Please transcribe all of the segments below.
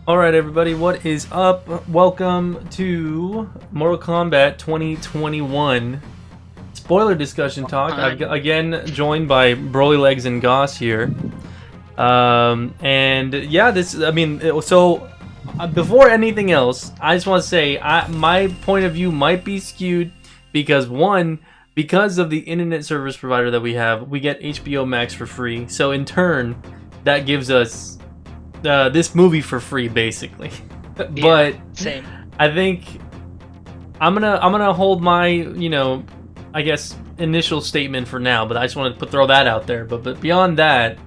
All right, everybody, what is up? Welcome to Mortal Kombat 2021 spoiler discussion talk. I've again joined by Broly Legs and Goss here. And yeah, before anything else, I just want to say my point of view might be skewed because because of the internet service provider that we have, we get HBO Max for free. So in turn, that gives us this movie for free, basically. But same. I think I'm gonna hold my I guess initial statement for now. But I just want to throw that out there. But beyond that,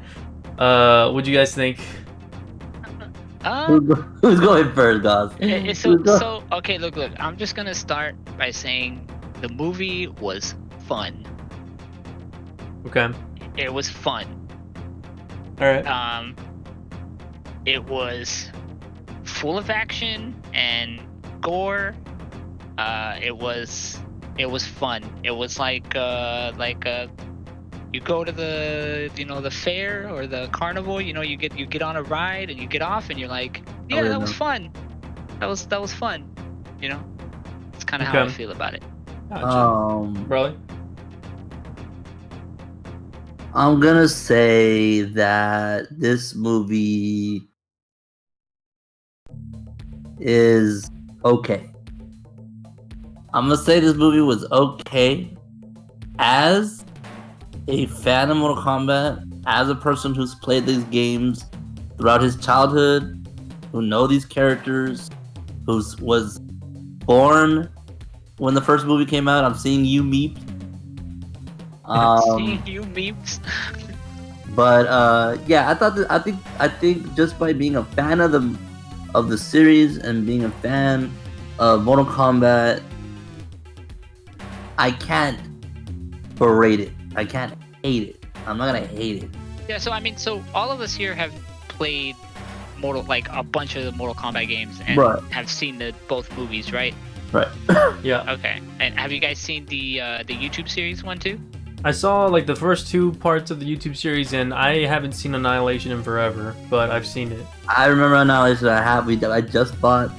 what do you guys think? Who's going first, guys? So okay, look. I'm just gonna start by saying the movie was fun. Okay. It was fun. All right. It was full of action and gore. It was fun. It was like you go to the fair or the carnival. You get on a ride and you get off and you're like, yeah, that was fun. That was fun. It's kind of how I feel about it. Really? I'm gonna say that this movie is okay. I'm gonna say this movie was okay as a fan of Mortal Kombat, as a person who's played these games throughout his childhood, who know these characters, who was born when the first movie came out. I'm seeing you meep. Seeing you memes. But yeah, I think just by being a fan of the series and being a fan of Mortal Kombat, I can't berate it. I can't hate it. I'm not gonna hate it. Yeah, so all of us here have played a bunch of the Mortal Kombat games and have seen both movies, right? Right. Yeah. Okay. And have you guys seen the YouTube series one too? I saw the first two parts of the YouTube series, and I haven't seen Annihilation in forever, but I've seen it. I remember Annihilation. I just bought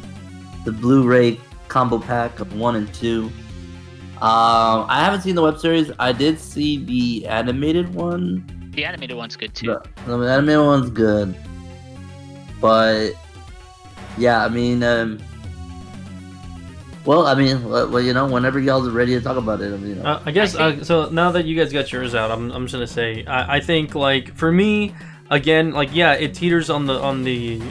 the Blu-ray combo pack of 1 and 2. I haven't seen the web series. I did see the animated one. The animated one's good too. The animated one's good, but yeah, whenever y'all are ready to talk about it, I guess so. Now that you guys got yours out, I'm just gonna say I think for me, again, it teeters on the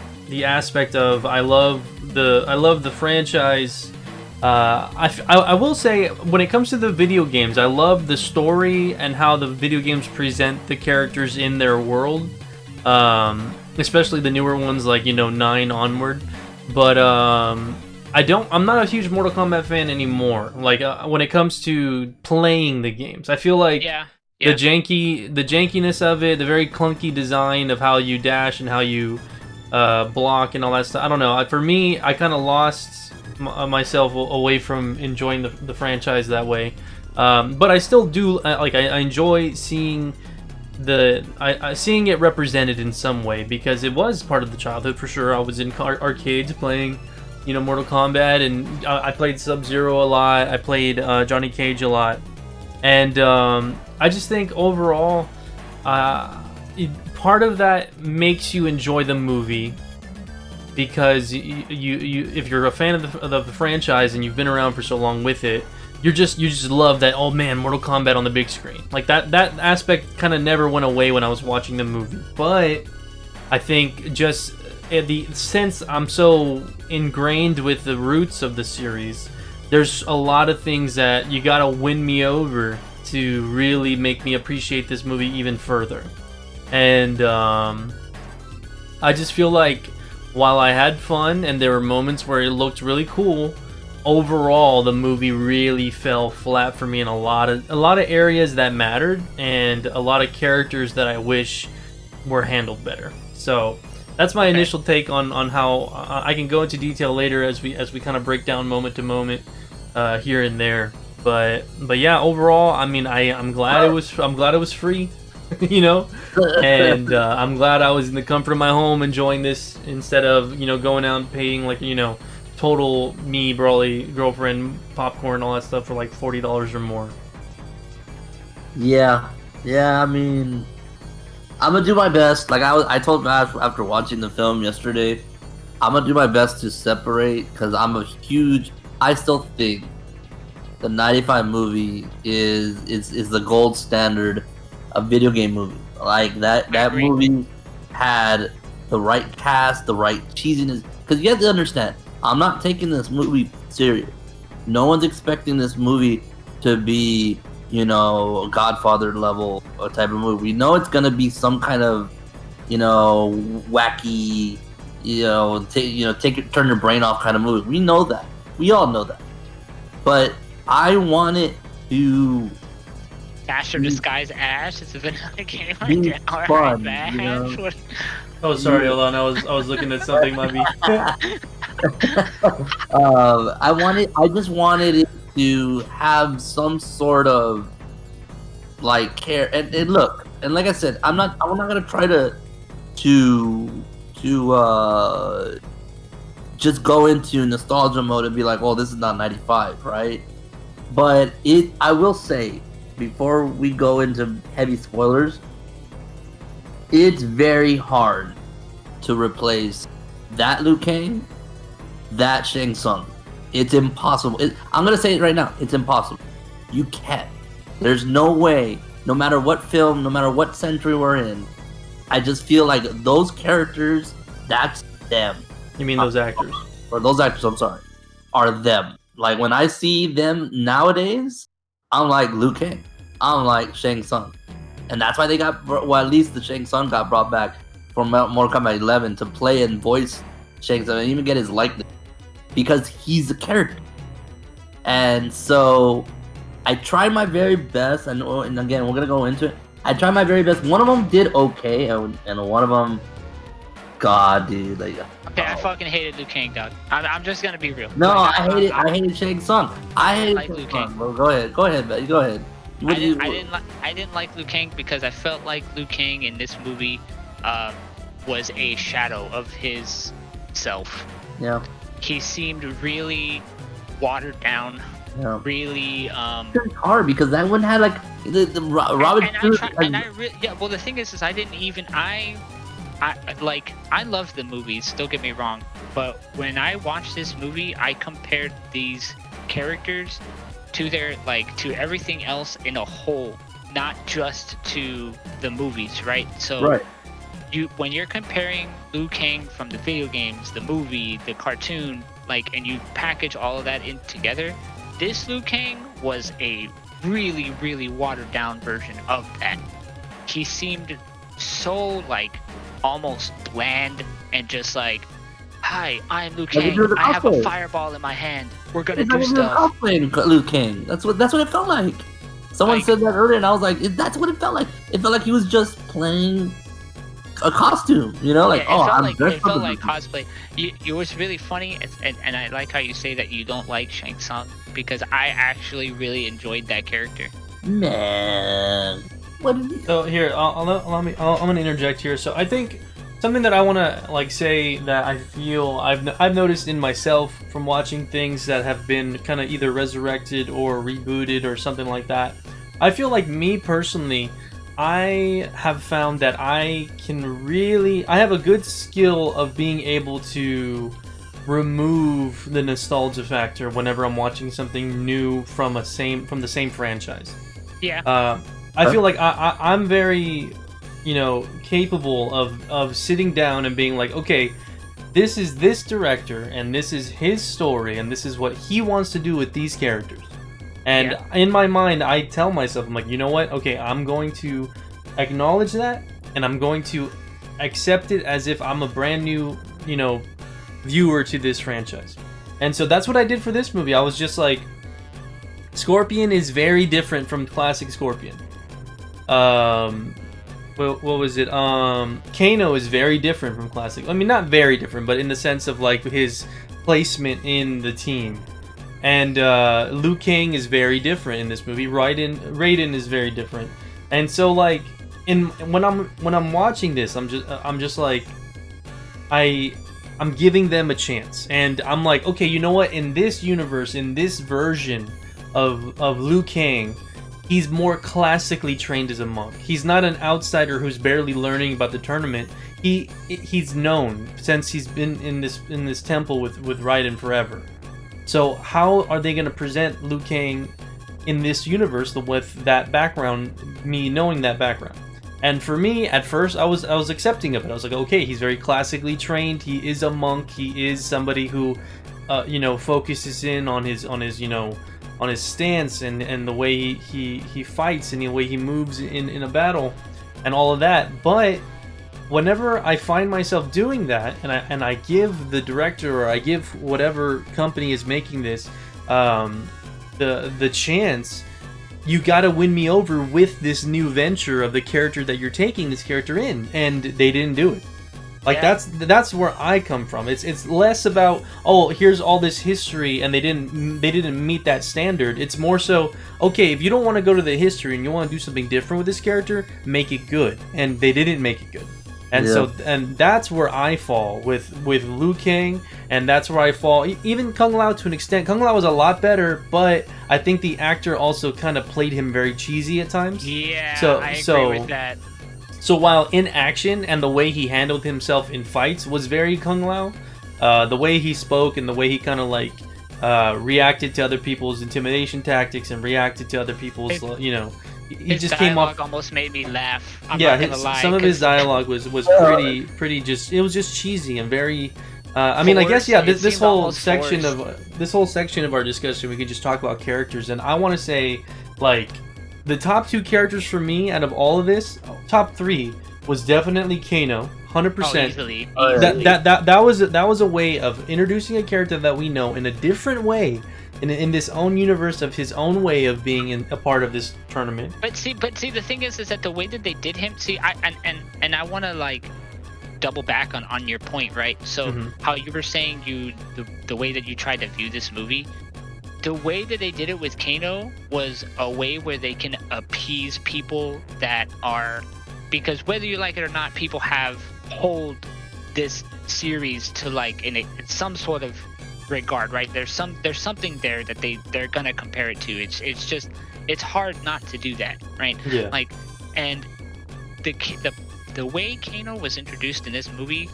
aspect of I love the franchise. I will say when it comes to the video games, I love the story and how the video games present the characters in their world, especially the newer ones 9 onward. But I'm not a huge Mortal Kombat fan anymore. When it comes to playing the games, I feel like the jankiness of it, the very clunky design of how you dash and how you block and all that stuff. I don't know. For me, I kind of lost myself away from enjoying the franchise that way. But I still do I enjoy seeing seeing it represented in some way because it was part of the childhood for sure. I was in arcades playing Mortal Kombat, and I played Sub-Zero a lot. I played Johnny Cage a lot, and I just think overall, part of that makes you enjoy the movie because you if you're a fan of the franchise and you've been around for so long with it, you just love that. Oh man, Mortal Kombat on the big screen, that aspect kind of never went away when I was watching the movie. But I think just since I'm so ingrained with the roots of the series, there's a lot of things that you gotta win me over to really make me appreciate this movie even further. And I just feel like while I had fun and there were moments where it looked really cool, overall the movie really fell flat for me in a lot of areas that mattered and a lot of characters that I wish were handled better. So that's my initial take on how I can go into detail later as we kind of break down moment to moment here and there. But yeah, overall, I'm glad it was free. you know. And I'm glad I was in the comfort of my home enjoying this instead of going out and paying like total me brawly girlfriend popcorn all that stuff for like $40 or more. Yeah, I mean, I'm gonna do my best. Like I told Matt after watching the film yesterday, I'm gonna do my best to separate because I still think the '95 movie is the gold standard of video game movie. Like that movie had the right cast, the right cheesiness. Because you have to understand, I'm not taking this movie serious. No one's expecting this movie to be, a Godfather level type of movie. We know it's gonna be some kind of, wacky, turn your brain off kind of movie. We know that. We all know that. But I want it to Ash of Disguise Ash. It's a vanilla game. be fun. Oh, sorry, hold on. I was looking at something. Might be. I just wanted it to have some sort of like care and look. And like I said, I'm not gonna try to just go into nostalgia mode and be like, oh, this is not 95, right? But I will say, before we go into heavy spoilers, it's very hard to replace that Liu Kang, that Shang Tsung. It's impossible. I'm gonna say it right now. It's impossible. You can't. There's no way. No matter what film, no matter what century we're in, I just feel like those characters, that's them. You mean those actors? Or those actors, I'm sorry, are them. Like, when I see them nowadays, I'm like Liu Kang. I'm like Shang Tsung. And that's why they got, well, at least the Shang Tsung got brought back from Mortal Kombat 11 to play and voice Shang Tsung and even get his likeness. Because he's a character. And so, I tried my very best, and again, we're going to go into it. I tried my very best. One of them did okay, and one of them, God, dude. Like, okay, I fucking hated Liu Kang, dog. I'm just gonna be real. No, I hated Shang Tsung. I hated like Liu Kang. Well, go ahead, buddy. Go ahead. I didn't like Liu Kang because I felt like Liu Kang in this movie was a shadow of his self. Yeah. He seemed really watered down. Yeah. Really. It's hard because that one had like the Robert. Well, the thing is I didn't even I love the movies, don't get me wrong, but when I watched this movie, I compared these characters to to everything else in a whole, not just to the movies, right? So right. When you're comparing Liu Kang from the video games, the movie, the cartoon, and you package all of that in together, this Liu Kang was a really, really watered down version of that. He seemed so almost bland and just hi, I'm Liu Kang. I have a fireball in my hand. We're gonna do stuff. Liu Kang. That's what it felt like. Someone said that earlier, and I was like, that's what it felt like. It felt like he was just playing a costume, it felt like cosplay. It was really funny, and I like how you say that you don't like Shang Tsung because I actually really enjoyed that character. Man. So here, I'm gonna interject here. So I think something that I want to say that I feel I've noticed in myself from watching things that have been kind of either resurrected or rebooted or something like that. I feel like me personally, I have found that I have a good skill of being able to remove the nostalgia factor whenever I'm watching something new from the same franchise. Yeah. I feel like I'm very, capable of sitting down and being like, okay, this is this director, and this is his story, and this is what he wants to do with these characters. And in my mind, I tell myself, I'm like, you know what? Okay, I'm going to acknowledge that, and I'm going to accept it as if I'm a brand new, viewer to this franchise. And so that's what I did for this movie. I was just like, Scorpion is very different from classic Scorpion. What was it? Kano is very different from classic. I mean, not very different, but in the sense of his placement in the team. And Liu Kang is very different in this movie. Raiden is very different. And so when I'm watching this, I'm just like, I'm giving them a chance, and I'm like, okay, you know what? In this universe, in this version of Liu Kang, he's more classically trained as a monk. He's not an outsider who's barely learning about the tournament. He's known since he's been in this temple with Raiden forever. So how are they going to present Liu Kang in this universe with that background? Me knowing that background. And for me, at first, I was accepting of it. I was like, okay, he's very classically trained. He is a monk. He is somebody who, focuses in on his on his stance and the way he fights and the way he moves in a battle, and all of that. But whenever I find myself doing that, and I give the director, or I give whatever company is making this, the chance. You gotta win me over with this new venture of the character that you're taking this character in, and they didn't do it. Like, Yeah. that's where I come from. It's less about, oh, here's all this history and they didn't meet that standard. It's more so, okay, if you don't want to go to the history and you want to do something different with this character, make it good. And they didn't make it good. And and that's where I fall with Liu Kang, and that's where I fall. Even Kung Lao to an extent. Kung Lao was a lot better, but I think the actor also kind of played him very cheesy at times. Yeah, I agree So with that. So while in action and the way he handled himself in fights was very Kung Lao, the way he spoke and the way he kind of like reacted to other people's intimidation tactics and reacted to other people's, he just came off. Almost made me laugh. I'm Yeah, not gonna lie, some of his 'cause dialogue was pretty just. It was just cheesy and very. I mean, I guess Forced. It this seemed whole almost section forced. of our discussion, we could just talk about characters, and I want to say, like, the top two characters for me out of all of this, top three was definitely Kano, 100%. easily. That was a way of introducing a character that we know in a different way, in this own universe of his own way of being a part of this tournament. But see, the thing is that the way that they did him. See, I want to like double back on your point, right? So how you were saying the way that you tried to view this movie, the way that they did it with Kano was a way where they can appease people that are, because whether you like it or not, people hold this series to like in some sort of regard, right? There's something there that they're gonna compare it to. It's hard not to do that, right? Yeah. Like, and the way Kano was introduced in this movie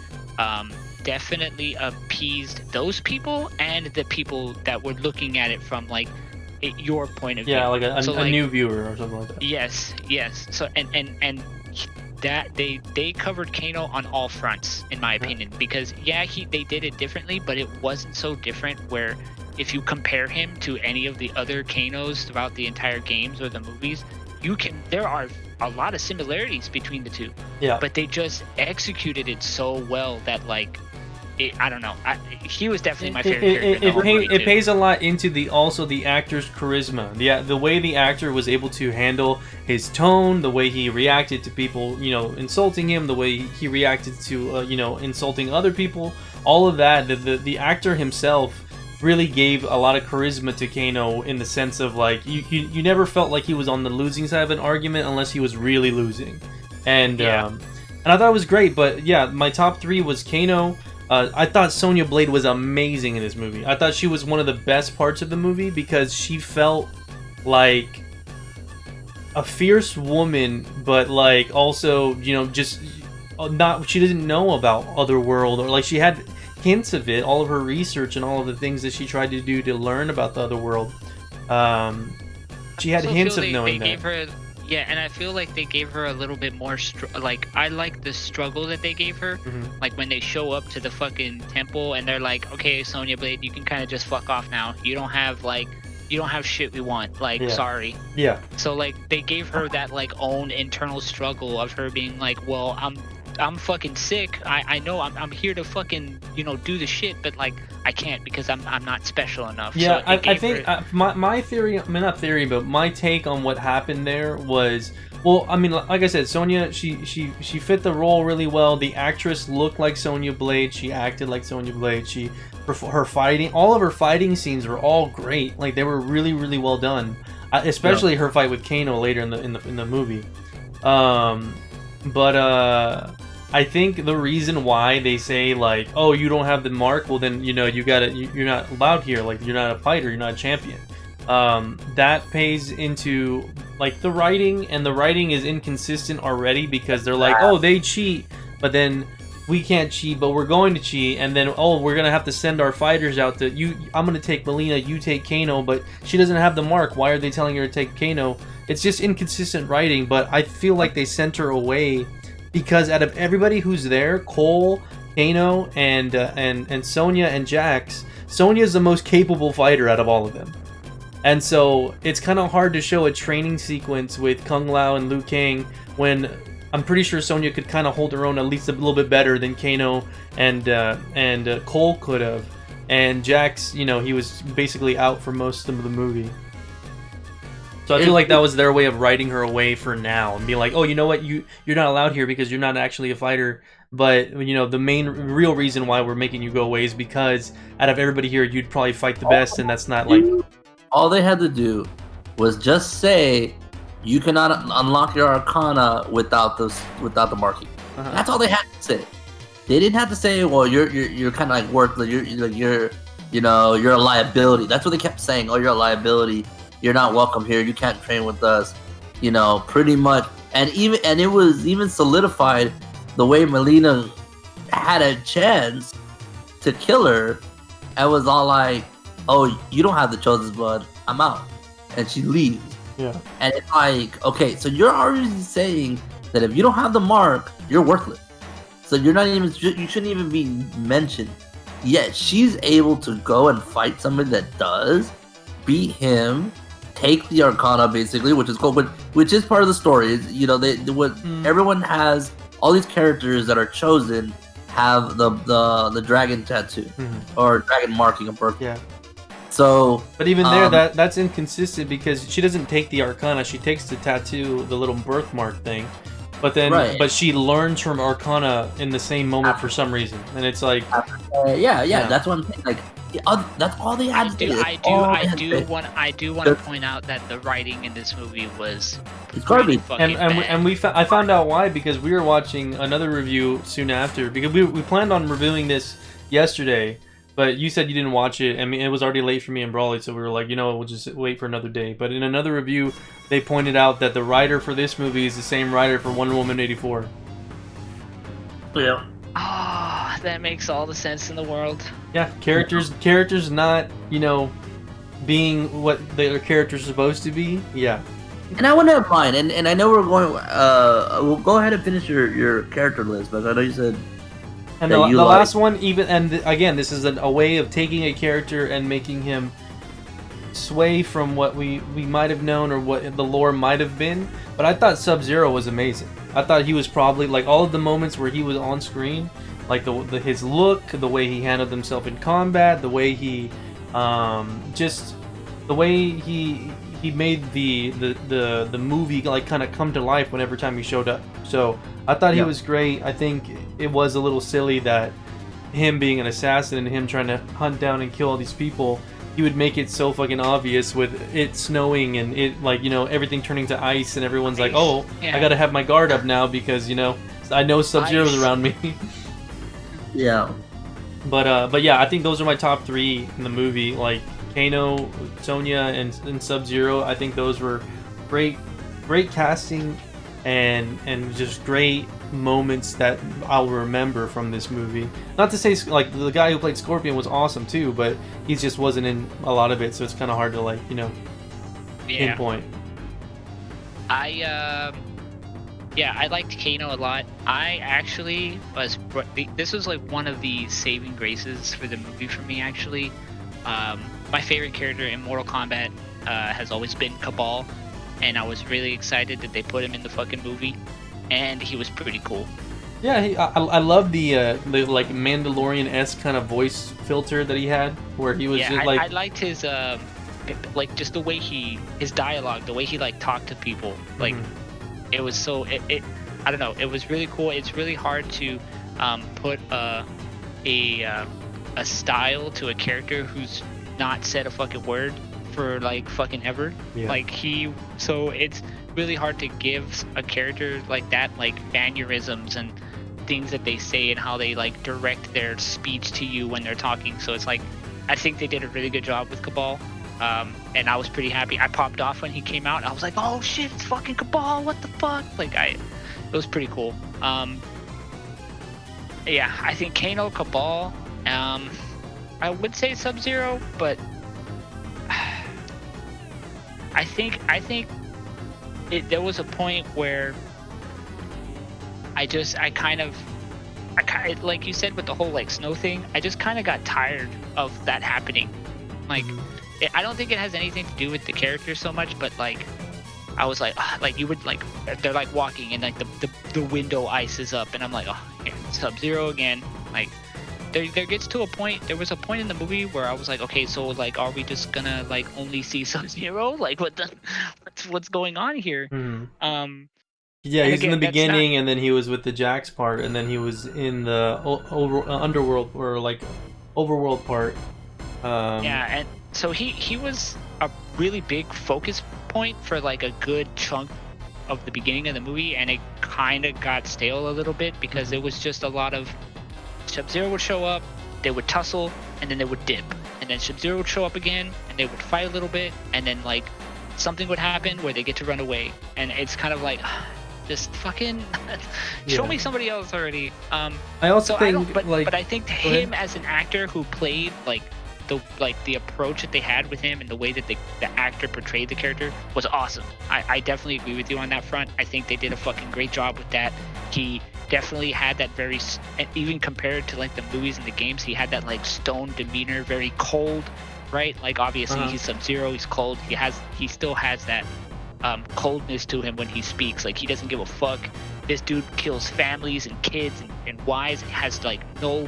definitely appeased those people and the people that were looking at it from like your point of view. Yeah, like a new viewer or something like that. Yes. So and that they covered Kano on all fronts, in my opinion, because they did it differently, but it wasn't so different where if you compare him to any of the other Kanos throughout the entire games or the movies, there are a lot of similarities between the two. Yeah. But they just executed it so well that like I don't know. He was definitely my favorite character. It pays a lot into the actor's charisma. The way the actor was able to handle his tone, the way he reacted to people, insulting him, the way he reacted to, insulting other people. All of that. The actor himself really gave a lot of charisma to Kano in the sense of like you never felt like he was on the losing side of an argument unless he was really losing, and I thought it was great. But yeah, my top three was Kano. I thought Sonya Blade was amazing in this movie. I thought she was one of the best parts of the movie because she felt like a fierce woman, but like also, just not. She didn't know about Otherworld, or like she had hints of it. All of her research and all of the things that she tried to do to learn about the Otherworld. She had hints of knowing that. Yeah, and I feel like they gave her a little bit more I like the struggle that they gave her. Like when they show up to the fucking temple and they're like, okay, Sonya Blade, you can kind of just fuck off now. You don't have shit we want. Like, sorry. Yeah. So like they gave her that like own internal struggle of her being like, well, I'm fucking sick. I know I'm here to fucking do the shit, but like I can't because I'm not special enough. Yeah, so I think my theory, I mean not theory, but my take on what happened there was, well, I mean, like I said, Sonya, she fit the role really well. The actress looked like Sonya Blade. She acted like Sonya Blade. Her fighting, all of her fighting scenes were all great. Like they were really, really well done. Especially her fight with Kano later in the movie. But I think the reason why they say like, oh, you don't have the mark, well then you're not allowed here. Like you're not a fighter, you're not a champion. That pays into like the writing, and the writing is inconsistent already because they're like, oh, they cheat, but then we can't cheat, but we're going to cheat, and then oh, we're gonna have to send our fighters out to you. I'm gonna take Melina, you take Kano, but she doesn't have the mark. Why are they telling her to take Kano? It's just inconsistent writing, but I feel like they sent her away because out of everybody who's there, Cole, Kano, and Sonya and Jax, Sonya's the most capable fighter out of all of them. And so it's kind of hard to show a training sequence with Kung Lao and Liu Kang when I'm pretty sure Sonya could kind of hold her own at least a little bit better than Kano and Cole could have. And Jax, he was basically out for most of the movie. So I feel like that was their way of writing her away for now and being like, oh, you know what, you're not allowed here because you're not actually a fighter. But the real reason why we're making you go away is because out of everybody here, you'd probably fight the best, and that's not like. All they had to do was just say you cannot unlock your Arcana without the marking. Uh-huh. That's all they had to say. They didn't have to say, well, you're kind of like worthless. You're a liability. That's what they kept saying. Oh, you're a liability. You're not welcome here. You can't train with us. Pretty much. And it was even solidified the way Melina had a chance to kill her. And was all like, oh, you don't have the chosen blood. I'm out. And she leaves. Yeah. And it's like, okay, so you're already saying that if you don't have the mark, you're worthless. So you shouldn't even be mentioned. Yet she's able to go and fight somebody that does, beat him, take the Arcana basically, which is cool, but which is part of the story. Everyone has, all these characters that are chosen have the dragon tattoo or dragon marking of birth. Yeah. So, but even there, that's inconsistent because she doesn't take the Arcana. She takes the tattoo, the little birthmark thing, but then, but she learns from Arcana in the same moment for some reason, and it's like, that's what I'm saying. Like, that's all they had to do. I do want to point out that the writing in this movie was garbage. I found out why because we were watching another review soon after because we planned on reviewing this yesterday. But you said you didn't watch it. I mean, it was already late for me and Brawley, so we were like, we'll just wait for another day. But in another review, they pointed out that the writer for this movie is the same writer for Wonder Woman 84. Yeah. Ah, that makes all the sense in the world. Yeah, characters not, being what their characters are supposed to be. Yeah. And I wouldn't have mind. And I know we're going. We'll go ahead and finish your character list, but I know you said. And the last one, again, this is a way of taking a character and making him sway from what we might have known or what the lore might have been. But I thought Sub-Zero was amazing. I thought he was probably, like, all of the moments where he was on screen, like his look, the way he handled himself in combat, the way he, just the way he made the movie like kind of come to life whenever time he showed up. So I thought he was great. I think it was a little silly that him being an assassin and him trying to hunt down and kill all these people, he would make it so fucking obvious with it snowing and it like everything turning to ice and everyone's like, oh, I gotta have my guard up now because I know Sub-Zero's around me. Yeah. But yeah, I think those are my top three in the movie. Like Kano, Sonya, and Sub-Zero. I think those were great casting and just great moments that I'll remember from this movie. Not to say like the guy who played Scorpion was awesome too, but he just wasn't in a lot of it, so it's kind of hard to like pinpoint. I liked Kano a lot. I actually was. This was like one of the saving graces for the movie for me. Actually, my favorite character in Mortal Kombat has always been Cabal, and I was really excited that they put him in the fucking movie, and he was pretty cool. Yeah, I love the like Mandalorian-esque kind of voice filter that he had, where he was just like. I liked his like just the way his dialogue, the way he like talked to people, like. It was so I don't know. It was really cool. It's really hard to put a style to a character who's not said a fucking word for like fucking ever. Yeah. Like so it's really hard to give a character like that like mannerisms and things that they say and how they like direct their speech to you when they're talking. So it's like I think they did a really good job with Cabal. And I was pretty happy. I popped off when he came out. I was like, oh shit, it's fucking Cabal, what the fuck? Like it was pretty cool. Yeah, I think Kano, Cabal, I would say Sub-Zero, but I think there was a point where I kind of like you said with the whole like snow thing, I just kind of got tired of that happening. Like I don't think it has anything to do with the character so much, but like I was like you would like they're like walking and like the window ices up and I'm like, oh, yeah, Sub-Zero again. Like there was a point in the movie where I was like, okay, so like are we just gonna like only see Sub-Zero? Like what's going on here? Yeah, he was in the beginning, and then he was with the Jax part, and then he was in the underworld or like overworld part. Yeah, and so he was a really big focus point for like a good chunk of the beginning of the movie, and it kind of got stale a little bit because it was just a lot of Sub-Zero would show up, they would tussle, and then they would dip, and then Sub-Zero would show up again, and they would fight a little bit, and then like something would happen where they get to run away, and it's kind of like just fucking show me somebody else already. I also think, but I think him as an actor who played like the approach that they had with him and the way that the actor portrayed the character was awesome. I definitely agree with you on that front. I think they did a fucking great job with that. He definitely had that very, even compared to like the movies and the games, he had that like stone demeanor, very cold, right? Like obviously he's Sub-Zero, he's cold. He still has that coldness to him when he speaks. Like he doesn't give a fuck. This dude kills families and kids and wives and has like no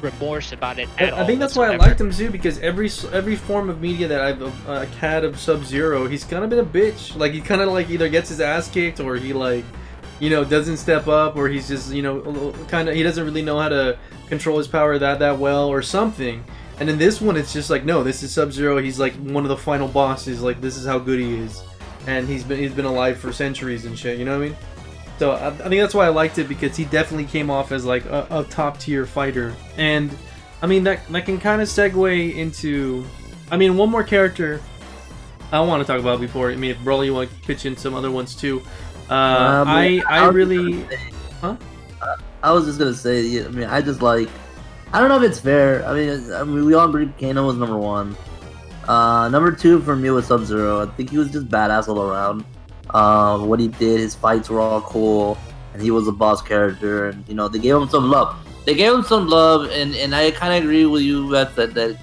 remorse about it at all. I think that's why I liked him too, because every form of media that I've had of Sub-Zero, he's kind of been a bitch. Like he kind of like either gets his ass kicked or he like, you know, doesn't step up, or he's just, you know, kind of, he doesn't really know how to control his power that well or something. And in this one, it's just like, no, this is Sub-Zero. He's like one of the final bosses. Like this is how good he is, and he's been alive for centuries and shit. You know what I mean? So I think that's why I liked it, because he definitely came off as like a top tier fighter. And I mean that can kind of segue into, I mean, one more character I want to talk about before. I mean, if Broly, you want to pitch in some other ones too. I really, I was just gonna say, yeah, I mean, I just like, I don't know if it's fair. I mean, we all agree Kano was number one. Number two for me was Sub-Zero. I think he was just badass all around. What he did, his fights were all cool, and he was a boss character, and you know, they gave him some love. And I kind of agree with you that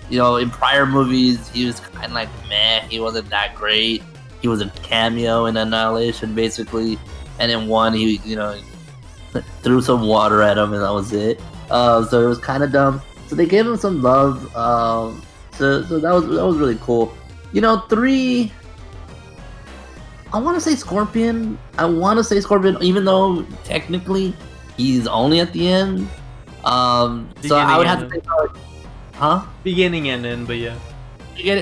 you know, in prior movies he was kind of like meh, he wasn't that great. He was a cameo in Annihilation basically, and in one he, you know, threw some water at him and that was it. So it was kind of dumb. So they gave him some love. So that was really cool. You know, 3. I want to say Scorpion. Even though technically he's only at the end. So I would have to say, beginning and end, but yeah.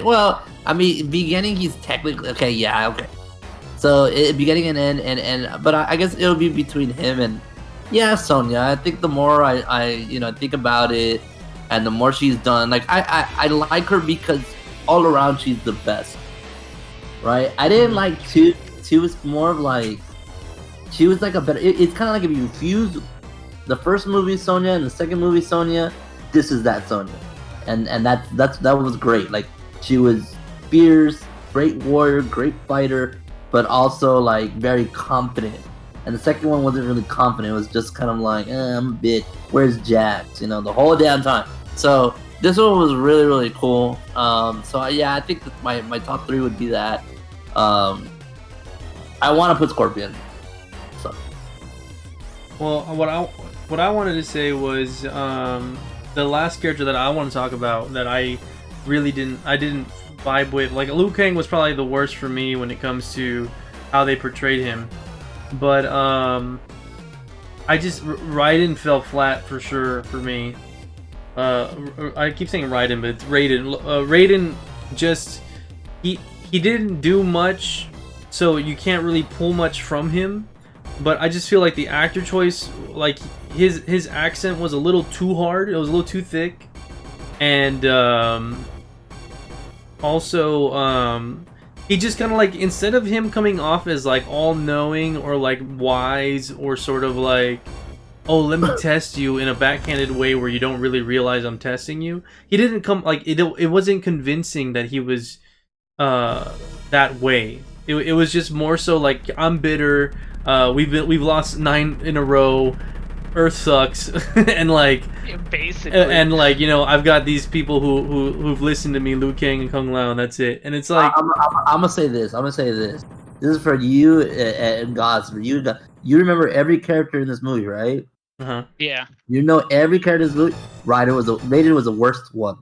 Well, I mean, beginning he's technically okay. Yeah, okay. So beginning and end, but I guess it'll be between him and Sonya. I think the more I you know, think about it, and the more she's done, like I like her because all around she's the best. Right? I didn't like 2. 2 was more of like, she was like a better. It's kind of like if you fuse the first movie Sonya and the second movie Sonya, this is that Sonya, and that was great. Like she was fierce, great warrior, great fighter, but also like very confident. And the second one wasn't really confident. It was just kind of like, I'm a bitch. Where's Jax? You know, the whole damn time. So this one was really, really cool. So yeah, I think that my top 3 would be that. I want to put Scorpion. So. Well, what I wanted to say was the last character that I want to talk about that I really didn't vibe with. Like Liu Kang was probably the worst for me when it comes to how they portrayed him. But I just, Raiden fell flat for sure for me. I keep saying Raiden, but it's Raiden. Raiden just he didn't do much so you can't really pull much from him. But I just feel like the actor choice, like his accent was a little too hard. It was a little too thick, and also he just kind of like, instead of him coming off as like all-knowing or like wise or sort of like, oh, let me test you in a backhanded way where you don't really realize I'm testing you. He didn't come like it wasn't convincing that he was that way. It was just more so like, I'm bitter. We've lost 9 in a row. Earth sucks, and like basically, and like, you know, I've got these people who've listened to me, Liu Kang and Kung Lao, and that's it. And it's like, I'm gonna say this. This is for you and God's for you. You remember every character in this movie, right? Yeah. You know every character in this movie. Raiden was the worst one.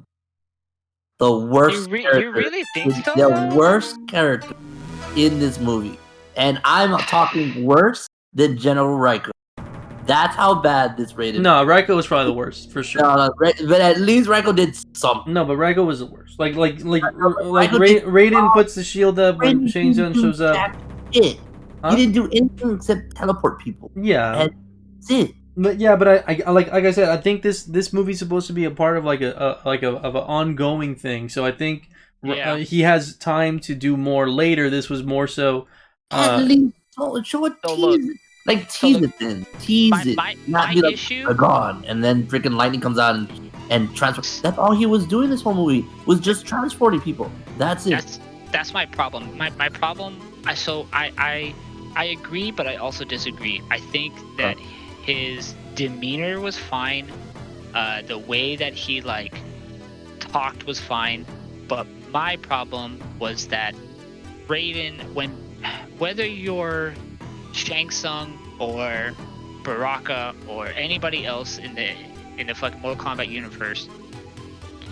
The worst. You really think so? The worst character in this movie, and I'm talking worse than General Riker. That's how bad this Raiden. No, Raiko was probably the worst for sure. No, but at least Raiko did something. No, but Raiko was the worst. Raiden puts the shield up when Shane Zun shows up. He didn't do anything except teleport people. Yeah, and that's it. But yeah, but I like I said, I think this movie's supposed to be a part of like an ongoing thing. So I think he has time to do more later. This was more so. At least show a tease. Like tease it then, tease it. Not be like issue, gone, and then freaking lightning comes out and transfer. That's all he was doing this whole movie, was just transporting people. That's it. That's my problem. My problem. I agree, but I also disagree. I think that his demeanor was fine. The way that he like talked was fine, but my problem was that Raiden, whether you're Shang Tsung or Baraka or anybody else in the fucking Mortal Kombat universe,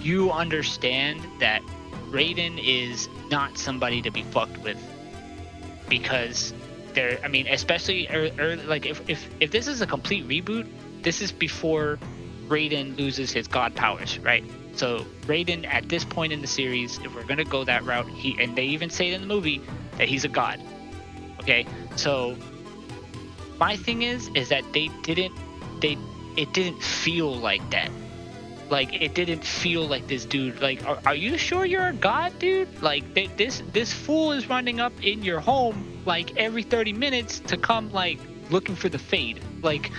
you understand that Raiden is not somebody to be fucked with, because especially like if this is a complete reboot, this is before Raiden loses his god powers, right? So Raiden at this point in the series, if we're gonna go that route, and they even say it in the movie that he's a god. Okay, so my thing is that it didn't feel like that. Like, it didn't feel like this dude, like, are you sure you're a god, dude? Like, this fool is running up in your home, like, every 30 minutes to come, like, looking for the fade. Like,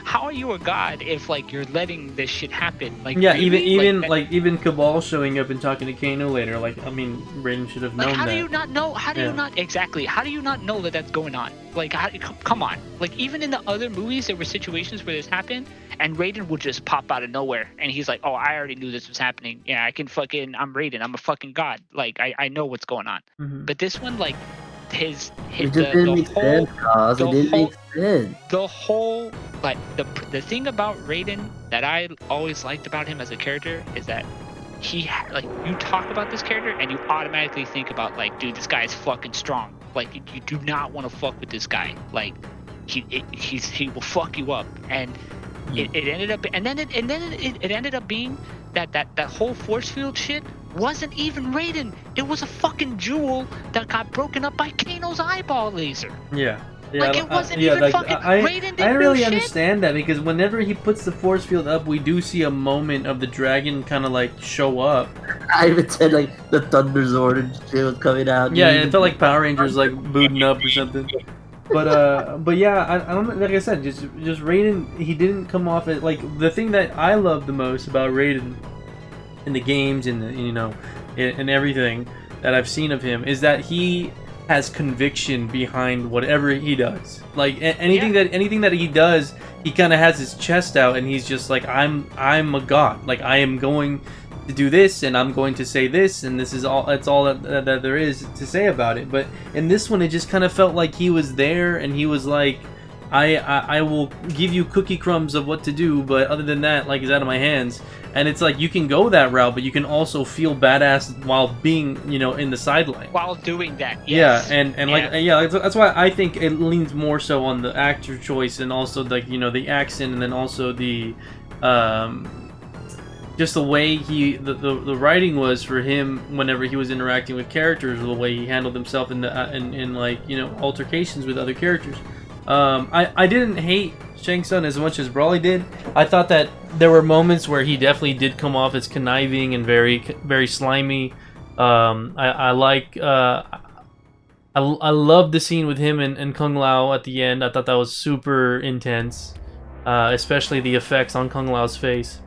how are you a god if, like, you're letting this shit happen? Like, yeah, really? even Cabal showing up and talking to Kano later. Like, I mean, Raiden should have known that. How do you not know? How do you not exactly? How do you not know that that's going on? Like, come on. Like, even in the other movies, there were situations where this happened, and Raiden would just pop out of nowhere, and he's like, "Oh, I already knew this was happening. Yeah, I'm Raiden. I'm a fucking god. Like, I know what's going on." Mm-hmm. But this one, like, it just didn't make sense, cause it didn't make sense. The whole, like, the thing about Raiden that I always liked about him as a character is that like, you talk about this character and you automatically think about, like, dude, this guy is fucking strong. Like, you do not want to fuck with this guy. Like, he will fuck you up. And it ended up, and then it ended up being that whole force field shit wasn't even Raiden. It was a fucking jewel that got broken up by Kano's eyeball laser. Yeah. Like, it wasn't even fucking Raiden didn't I don't really do shit. understand that, because whenever he puts the force field up, we do see a moment of the dragon kind of like show up. I even said, like, the Thunder Zord and shit was coming out. Yeah, it felt like Power Rangers like booting up or something. But yeah, I don't know, like I said, just Raiden, he didn't come off as, like, the thing that I love the most about Raiden in the games and and everything that I've seen of him is that he has conviction behind whatever he does. Like, anything that he does, he kind of has his chest out and he's just like, I'm a god. Like, I am going to do this and I'm going to say this, and this is all. That's all that there is to say about it. But in this one, it just kind of felt like he was there and he was like, I will give you cookie crumbs of what to do, but other than that, like, it's out of my hands. And it's like, you can go that route, but you can also feel badass while being, in the sideline. While doing that, yes. Yeah, that's why I think it leans more so on the actor choice and also, like, the accent, and then also the just the way the writing was for him whenever he was interacting with characters, the way he handled himself in like, you know, altercations with other characters. I didn't hate Shang Tsung as much as Brawley did. I thought that there were moments where he definitely did come off as conniving and very slimy. I love the scene with him and Kung Lao at the end. I thought that was super intense, especially the effects on Kung Lao's face.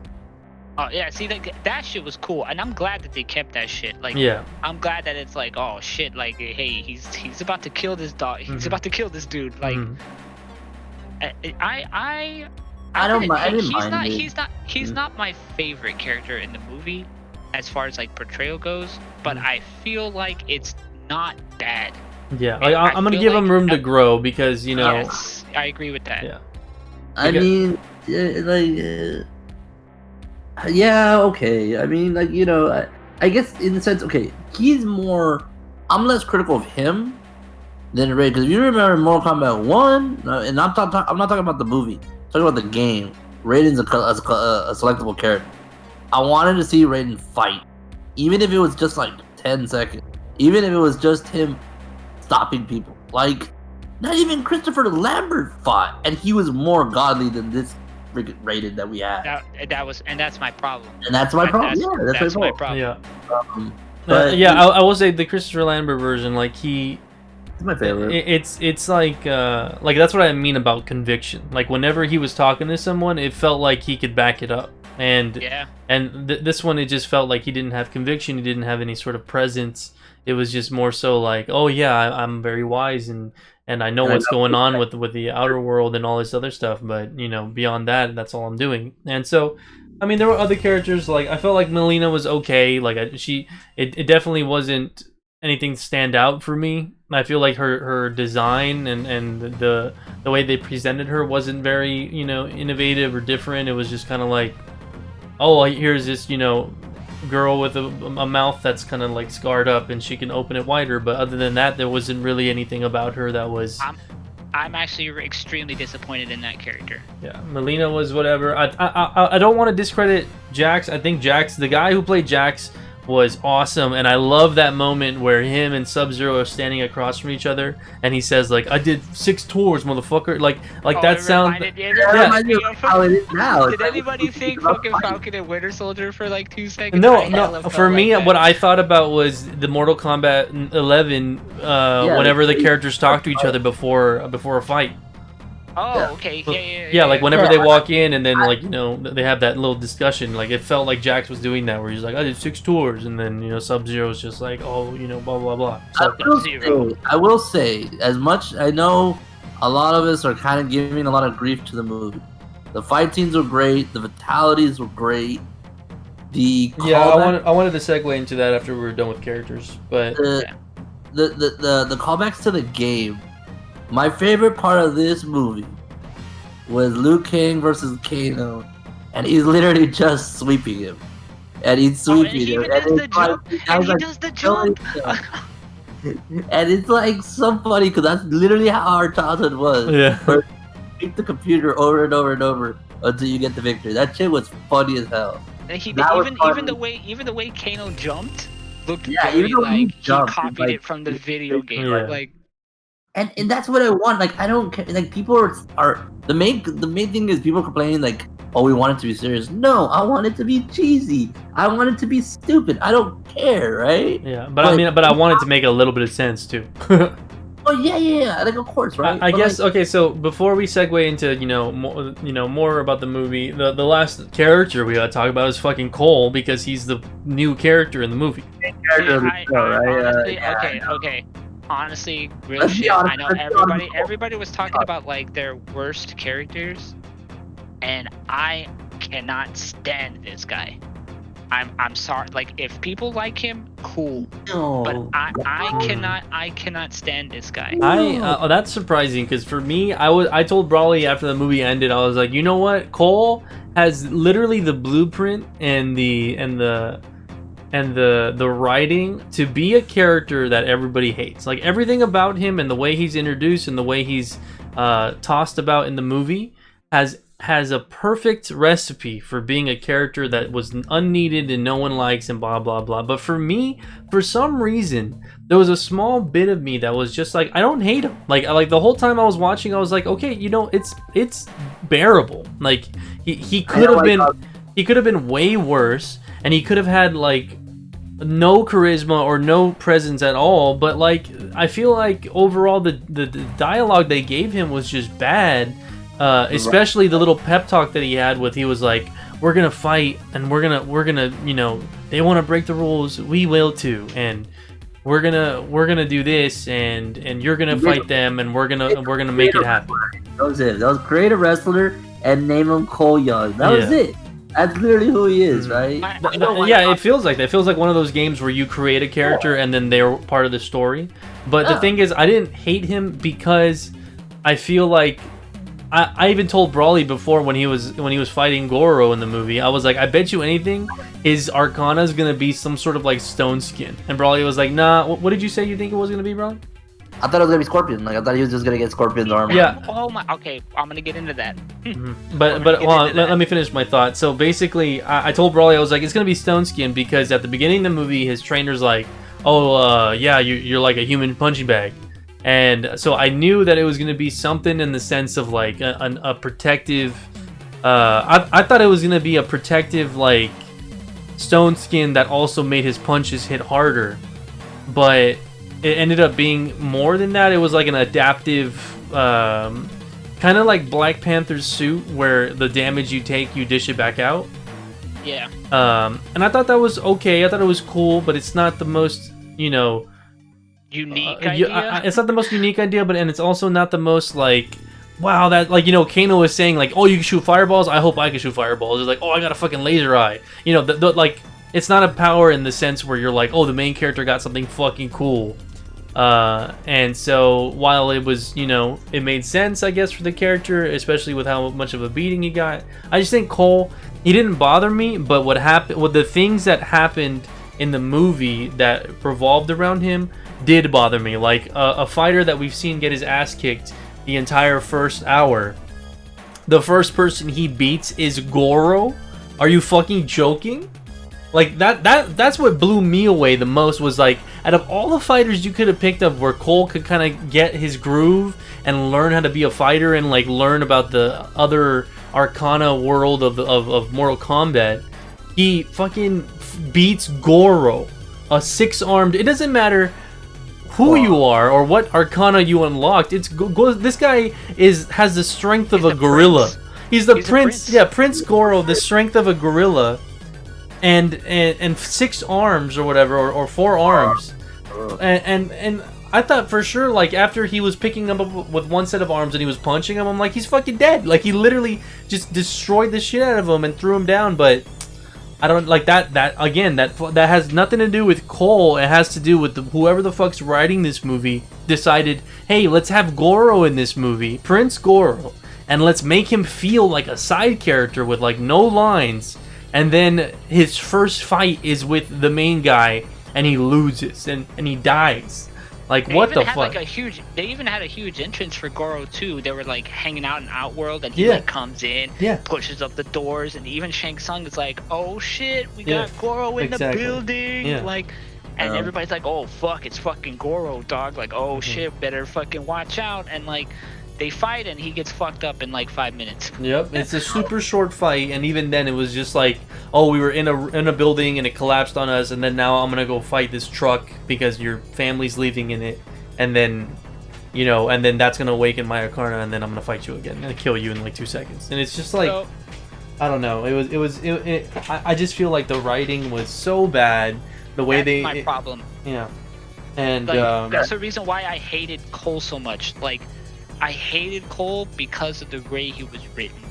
Oh yeah, see that shit was cool, and I'm glad that they kept that shit. Like, yeah, I'm glad that it's like, oh shit, like, hey, he's about to kill this dog. He's about to kill this dude. Like, I don't mind. I didn't mind. He's not my favorite character in the movie, as far as like portrayal goes. But I feel like it's not bad. Yeah, like, I'm gonna give him room to grow because, you know. Yes, I agree with that. Yeah. I mean, like. Yeah, okay. I mean, like, you know, I guess in the sense, okay, he's more. I'm less critical of him than Raiden, because if you remember Mortal Kombat 1, and I'm not talking about the movie, I'm talking about the game. Raiden's a selectable character. I wanted to see Raiden fight, even if it was just like 10 seconds, even if it was just him stopping people. Like, not even Christopher Lambert fought, and he was more godly than this Rated that we had. That's my problem. And that's my problem. That's my problem. Yeah. But I will say the Christopher Lambert version, like it's my favorite. It's like that's what I mean about conviction. Like whenever he was talking to someone, it felt like he could back it up. And this one, it just felt like he didn't have conviction. He didn't have any sort of presence. It was just more so like, oh yeah, I'm very wise and I know what's going on with the outer world and all this other stuff, but, you know, beyond that, that's all I'm doing. And so, I mean, there were other characters, like, I felt like Melina was okay, like, it definitely wasn't anything to stand out for me. I feel like her design and the way they presented her wasn't very, you know, innovative or different. It was just kind of like, oh, here's this, you know, girl with a mouth that's kind of like scarred up and she can open it wider, but other than that, there wasn't really anything about her that was. I'm actually extremely disappointed in that character. Yeah, Melina was whatever. I don't want to discredit Jax. I think Jax, the guy who played Jax, was awesome, and I love that moment where him and Sub-Zero are standing across from each other, and he says like, "I did 6 tours, motherfucker." Like that sounds. How it is now. Did anybody think fucking Falcon and Winter Soldier for like 2 seconds? No. For me, what I thought about was the Mortal Kombat 11. Whenever the characters talk to each other before a fight. Oh, okay. Yeah, like whenever they walk in and then, like, you know, they have that little discussion. Like, it felt like Jax was doing that, where he's like, I did 6 tours, and then, you know, Sub-Zero's just like, oh, you know, blah blah blah. So, I will say, as much I know, a lot of us are kind of giving a lot of grief to the movie. The fight scenes were great. The fatalities were great. I wanted to segue into that after we were done with characters, but the callbacks to the game. My favorite part of this movie was Liu Kang versus Kano, and he's literally just sweeping him. And he's sweeping him. And he does the jump. And it's like so funny because that's literally how our childhood was. Yeah. Where you beat the computer over and over and over until you get the victory. That shit was funny as hell. And even the way Kano jumped looked very like he copied it from the video game. Yeah. Like. And that's what I want. Like, I don't care. Like, people are the main thing is people complaining like, oh, we want it to be serious. No, I want it to be cheesy. I want it to be stupid. I don't care, right? Yeah, but I want it to make a little bit of sense too. Oh yeah. Like, of course, right? I guess okay. So before we segue into more about the movie, the last character we gotta talk about is fucking Cole, because he's the new character in the movie. Okay. Honestly, real shit. I know everybody was talking about like their worst characters, and I cannot stand this guy. I'm sorry. Like, if people like him, cool. No, but I cannot stand this guy. That's surprising, because for me, I told Brawley after the movie ended, I was like, you know what, Cole has literally the blueprint and the writing to be a character that everybody hates. Like, everything about him and the way he's introduced and the way he's tossed about in the movie has has a perfect recipe for being a character that was unneeded and no one likes and blah blah blah. But for me, for some reason, there was a small bit of me that was just like, I don't hate him. Like the whole time I was watching, I was like, okay, you know, it's bearable. Like he could have been way worse, and he could have had like no charisma or no presence at all. But like, I feel like overall the dialogue they gave him was just bad. Especially the little pep talk that he had with, he was like, we're gonna fight, and we're gonna, you know, they want to break the rules, we will too, and we're gonna do this, and you're gonna fight them, and we're gonna make it happen. That was it. That was create a wrestler and name him Cole Young. That was it. That's literally who he is, right? Yeah, it feels like that. It feels like one of those games where you create a character and then they're part of the story. But the thing is, I didn't hate him because I feel like I even told Brawley before when he was fighting Goro in the movie, I was like, I bet you anything his Arcana is gonna be some sort of like stone skin. And Brawley was like, nah. What did you say you think it was gonna be, Brawley? I thought it was gonna be Scorpion. Like I thought he was just gonna get Scorpion's armor. Yeah. Oh my. Okay, I'm gonna get into that. But let me finish my thought. So basically, I told Brawley, I was like, it's gonna be stone skin because at the beginning of the movie, his trainer's like, oh yeah, you're like a human punching bag. And so I knew that it was going to be something in the sense of like a protective. I thought it was going to be a protective like stone skin that also made his punches hit harder, but it ended up being more than that. It was like an adaptive, kind of like Black Panther's suit, where the damage you take, you dish it back out. Yeah. And I thought that was okay. I thought it was cool, but it's not the most, you know, unique idea. It's not the most unique idea, and it's also not the most like, wow, that, like, you know, Kano was saying like, oh, you can shoot fireballs, I hope I can shoot fireballs. It's like, oh, I got a fucking laser eye, you know, like, it's not a power in the sense where you're like, oh, the main character got something fucking cool. And so while it was, you know, it made sense, I guess, for the character, especially with how much of a beating he got, I just think Cole, he didn't bother me. But what happened, the things that happened in the movie that revolved around him did bother me. Like a fighter that we've seen get his ass kicked the entire first hour, the first person he beats is Goro. Are you fucking joking? Like that's what blew me away the most, was like, out of all the fighters you could have picked up where Cole could kind of get his groove and learn how to be a fighter and like learn about the other Arcana world of Mortal Kombat, he fucking beats Goro, a six-armed. It doesn't matter who you are or what Arcana you unlocked. It's this guy has the strength of a gorilla. He's the prince. Yeah, Prince Goro, the strength of a gorilla, and six arms or whatever, or four arms. And I thought for sure, like, after he was picking him up with one set of arms and he was punching him, I'm like, he's fucking dead. Like, he literally just destroyed the shit out of him and threw him down. But I don't like that again, that has nothing to do with Cole. It has to do with whoever the fuck's writing this movie decided, hey, let's have Goro in this movie, Prince Goro, and let's make him feel like a side character with like no lines. And then his first fight is with the main guy and he loses and he dies. Like, what the fuck? They even had a huge entrance for Goro too. They were like hanging out in Outworld, and he like comes in, pushes up the doors, and even Shang Tsung is like, "Oh shit, we got Goro in the building!" Like, and everybody's like, "Oh fuck, it's fucking Goro, dog!" Like, "Oh shit, better fucking watch out!" And like, they fight, and he gets fucked up in like 5 minutes. Yep, it's a super short fight, and even then, it was just like, oh, we were in a building, and it collapsed on us, and then now I'm gonna go fight this truck because your family's leaving in it, and then, you know, and then that's gonna awaken my Arcana, and then I'm gonna fight you again and kill you in like 2 seconds, and it's just like, I don't know, I just feel like the writing was so bad, the way that's my problem. Yeah, and like, that's the reason why I hated Cole so much. Like, I hated Cole because of the way he was written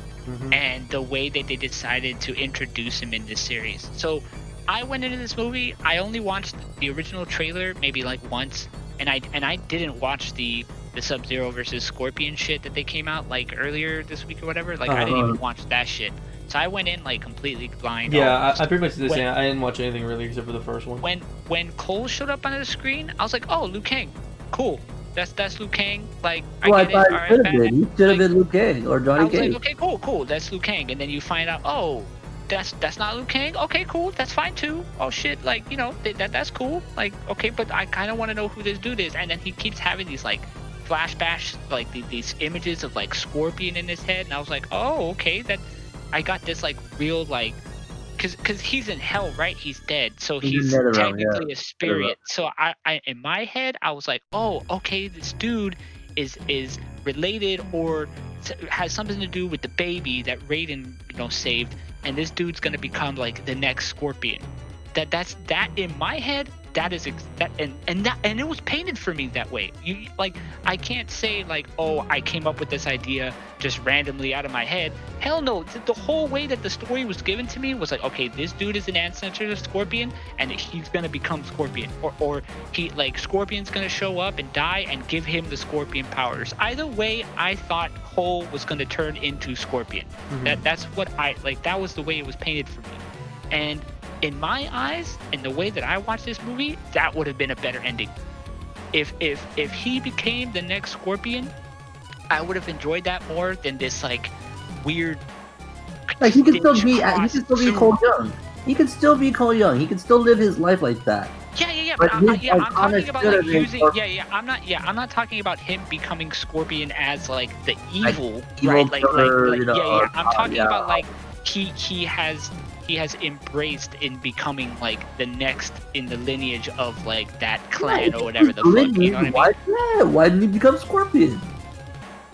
and the way that they decided to introduce him in this series. So I went into this movie, I only watched the original trailer maybe like once, and I didn't watch the Sub-Zero versus Scorpion shit that they came out like earlier this week or whatever. Like, I didn't even watch that shit. So I went in like completely blind. Yeah, I pretty much did the same. I didn't watch anything really except for the first one. When Cole showed up on the screen, I was like, oh, Liu Kang, cool. That's Liu Kang. Like, I Well, I get it. thought All it right, should have Batman. been. He should have Like, been Liu Kang or I Johnny was like, Cage. okay, cool, that's Liu Kang, and then you find out, oh, that's not Liu Kang. Okay, cool, that's fine too. Oh shit, like, you know, that's cool. Like, okay, but I kind of want to know who this dude is, and then he keeps having these like flashbacks, like these images of like Scorpion in his head, and I was like, oh, okay, that I got this like real like. Cause he's in hell, right? He's dead, so He's he's in Netherrealm, technically yeah. a spirit. So I in my head, I was like, oh, okay, this dude is related or has something to do with the baby that Raiden, you know, saved, and this dude's gonna become like the next Scorpion. That's in my head. That is that and it was painted for me that way. You like, I can't say like, oh, I came up with this idea just randomly out of my head. Hell no. The whole way that the story was given to me was like, okay, this dude is an ancestor of Scorpion, and he's gonna become Scorpion, or he like Scorpion's gonna show up and die and give him the Scorpion powers. Either way, I thought Cole was gonna turn into Scorpion. That's what I like. That was the way it was painted for me, and in my eyes, in the way that I watched this movie, that would have been a better ending. If he became the next Scorpion, I would have enjoyed that more than this like weird. Like he could still be Cole Young. He could still be Cole Young. He could still live his life like that. Yeah. But I'm his talking about like using. Scorpion. I'm not talking about him becoming Scorpion as like the evil, evil right? Like, killer, you know, I'm talking about like he has embraced in becoming like the next in the lineage of like that clan or whatever the fuck. You know what I mean? Why didn't he become Scorpion?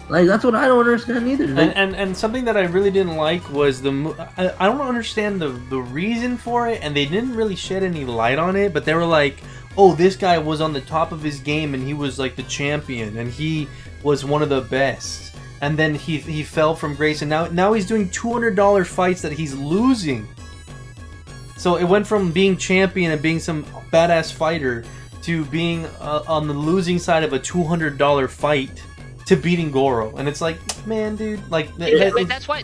Like, that's what I don't understand either. Like, and something that I really didn't like was I don't understand the reason for it, and they didn't really shed any light on it, but they were like, oh, this guy was on the top of his game and he was like the champion and he was one of the best, and then he fell from grace, and now he's doing $200 fights that he's losing. So it went from being champion and being some badass fighter to being on the losing side of a $200 fight to beating Goro, and it's like, man, dude, like that's why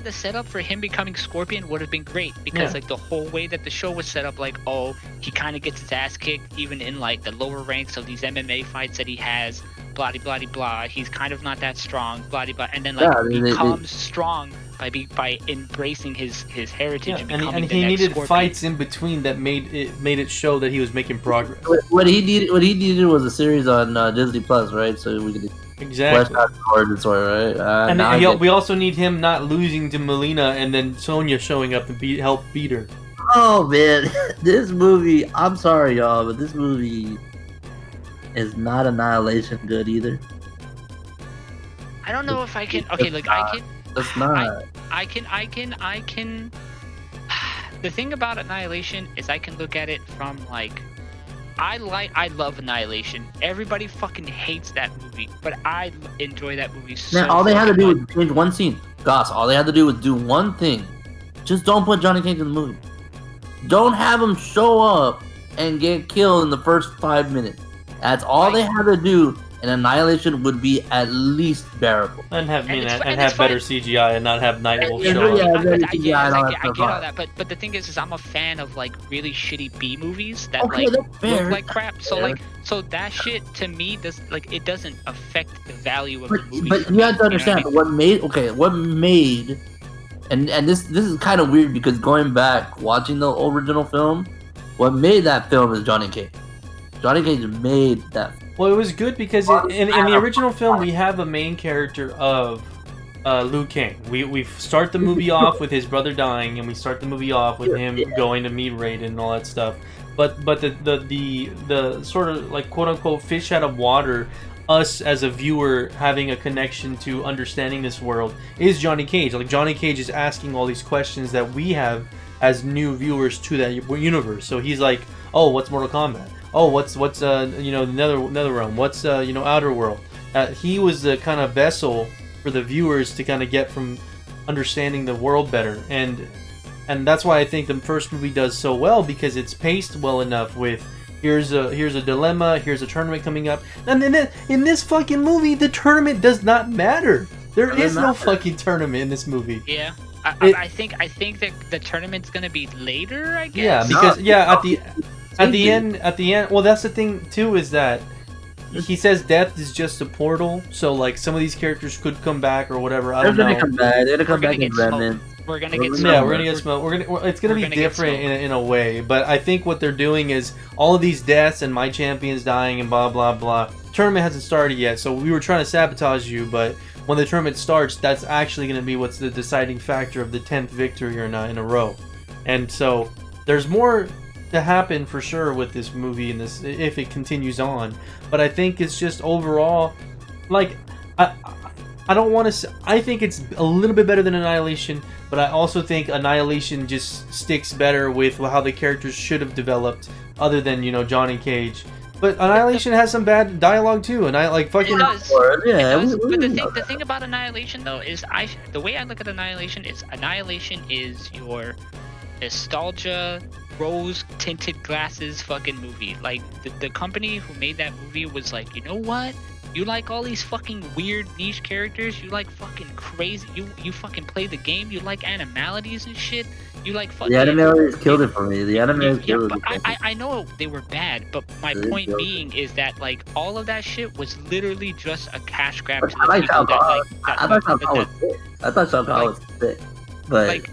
the setup for him becoming Scorpion would have been great, because like the whole way that the show was set up, like, oh, he kind of gets his ass kicked even in like the lower ranks of these MMA fights that he has, blah blah blah blah. He's kind of not that strong, blah blah, and then like becomes strong by embracing his heritage and becoming and the he next needed Scorpion. fights in between that made it show that he was making progress. what he needed was a series on Disney Plus, right? So we could Exactly. flesh out the origin story, right? And then we also need him not losing to Melina, and then Sonya showing up and help beat her. Oh man, this movie. I'm sorry, y'all, but this movie is not Annihilation good either. I don't know if I can. Okay, like I can. It's not. I can. The thing about Annihilation is I can look at it from like, I love Annihilation. Everybody fucking hates that movie, but I enjoy that movie so Man, all they had to do much. was change one scene. Goss, all they had to do was do one thing. Just don't put Johnny Cage in the movie. Don't have him show up and get killed in the first 5 minutes. That's all they had to do, and Annihilation would be at least bearable. And have And have better CGI and not have Night Wolf show up. I get all that, but the thing is I'm a fan of like really shitty B movies that look like crap. So that shit to me it doesn't affect the value of the movie. But you have to understand what made and this is kind of weird, because going back watching the original film, what made that film is Johnny Cage. Johnny Cage made that. Well, it was good because in the original film we have a main character of Liu Kang. We start the movie off with his brother dying, and we start the movie off with him going to meet Raiden and all that stuff. But the sort of like quote unquote fish out of water, us as a viewer having a connection to understanding this world, is Johnny Cage. Like, Johnny Cage is asking all these questions that we have as new viewers to that universe. So he's like, oh, what's Mortal Kombat? Oh, what's Netherrealm? What's Outer World? He was the kind of vessel for the viewers to kind of get from understanding the world better, and that's why I think the first movie does so well, because it's paced well enough with here's a dilemma, here's a tournament coming up, and then in this fucking movie the tournament does not matter. There is no fucking tournament in this movie. Yeah. I think that the tournament's gonna be later, I guess. Yeah, because at the end, well, that's the thing too, is that he says death is just a portal, so like some of these characters could come back or whatever. I They're don't know. gonna come back. They're gonna come We're back gonna in get smoked. remnants. We're gonna get Yeah, Yeah, smoked. we're gonna get smoked. It's gonna we're be gonna get different smoked. in a way, but I think what they're doing is all of these deaths and my champions dying and blah blah blah. Tournament hasn't started yet, so we were trying to sabotage you, but when the tournament starts, that's actually gonna be what's the deciding factor of the 10th victory or not in a row. And so there's more to happen for sure with this movie and this if it continues on. But I think it's just overall, like I don't want to. I think it's a little bit better than Annihilation, but I also think Annihilation just sticks better with how the characters should have developed, other than Johnny Cage. But Annihilation has some bad dialogue too, and I like fucking. It does. Yeah, It does. But we the know thing, the thing about Annihilation though is the way I look at Annihilation is your nostalgia, rose tinted glasses fucking movie. Like the company who made that movie was like, you know what? You like all these fucking weird niche characters. You like fucking crazy. You fucking play the game. You like animalities and shit. You like fucking. The animators killed it for me. The animators Yeah, killed but it. I know they were bad, but my They point killed being is that like all of that shit was literally just a cash grab But to I the like people that Shao like. That, I thought Shao that- Kahn was sick. I thought Shao Kahn was sick. But Like,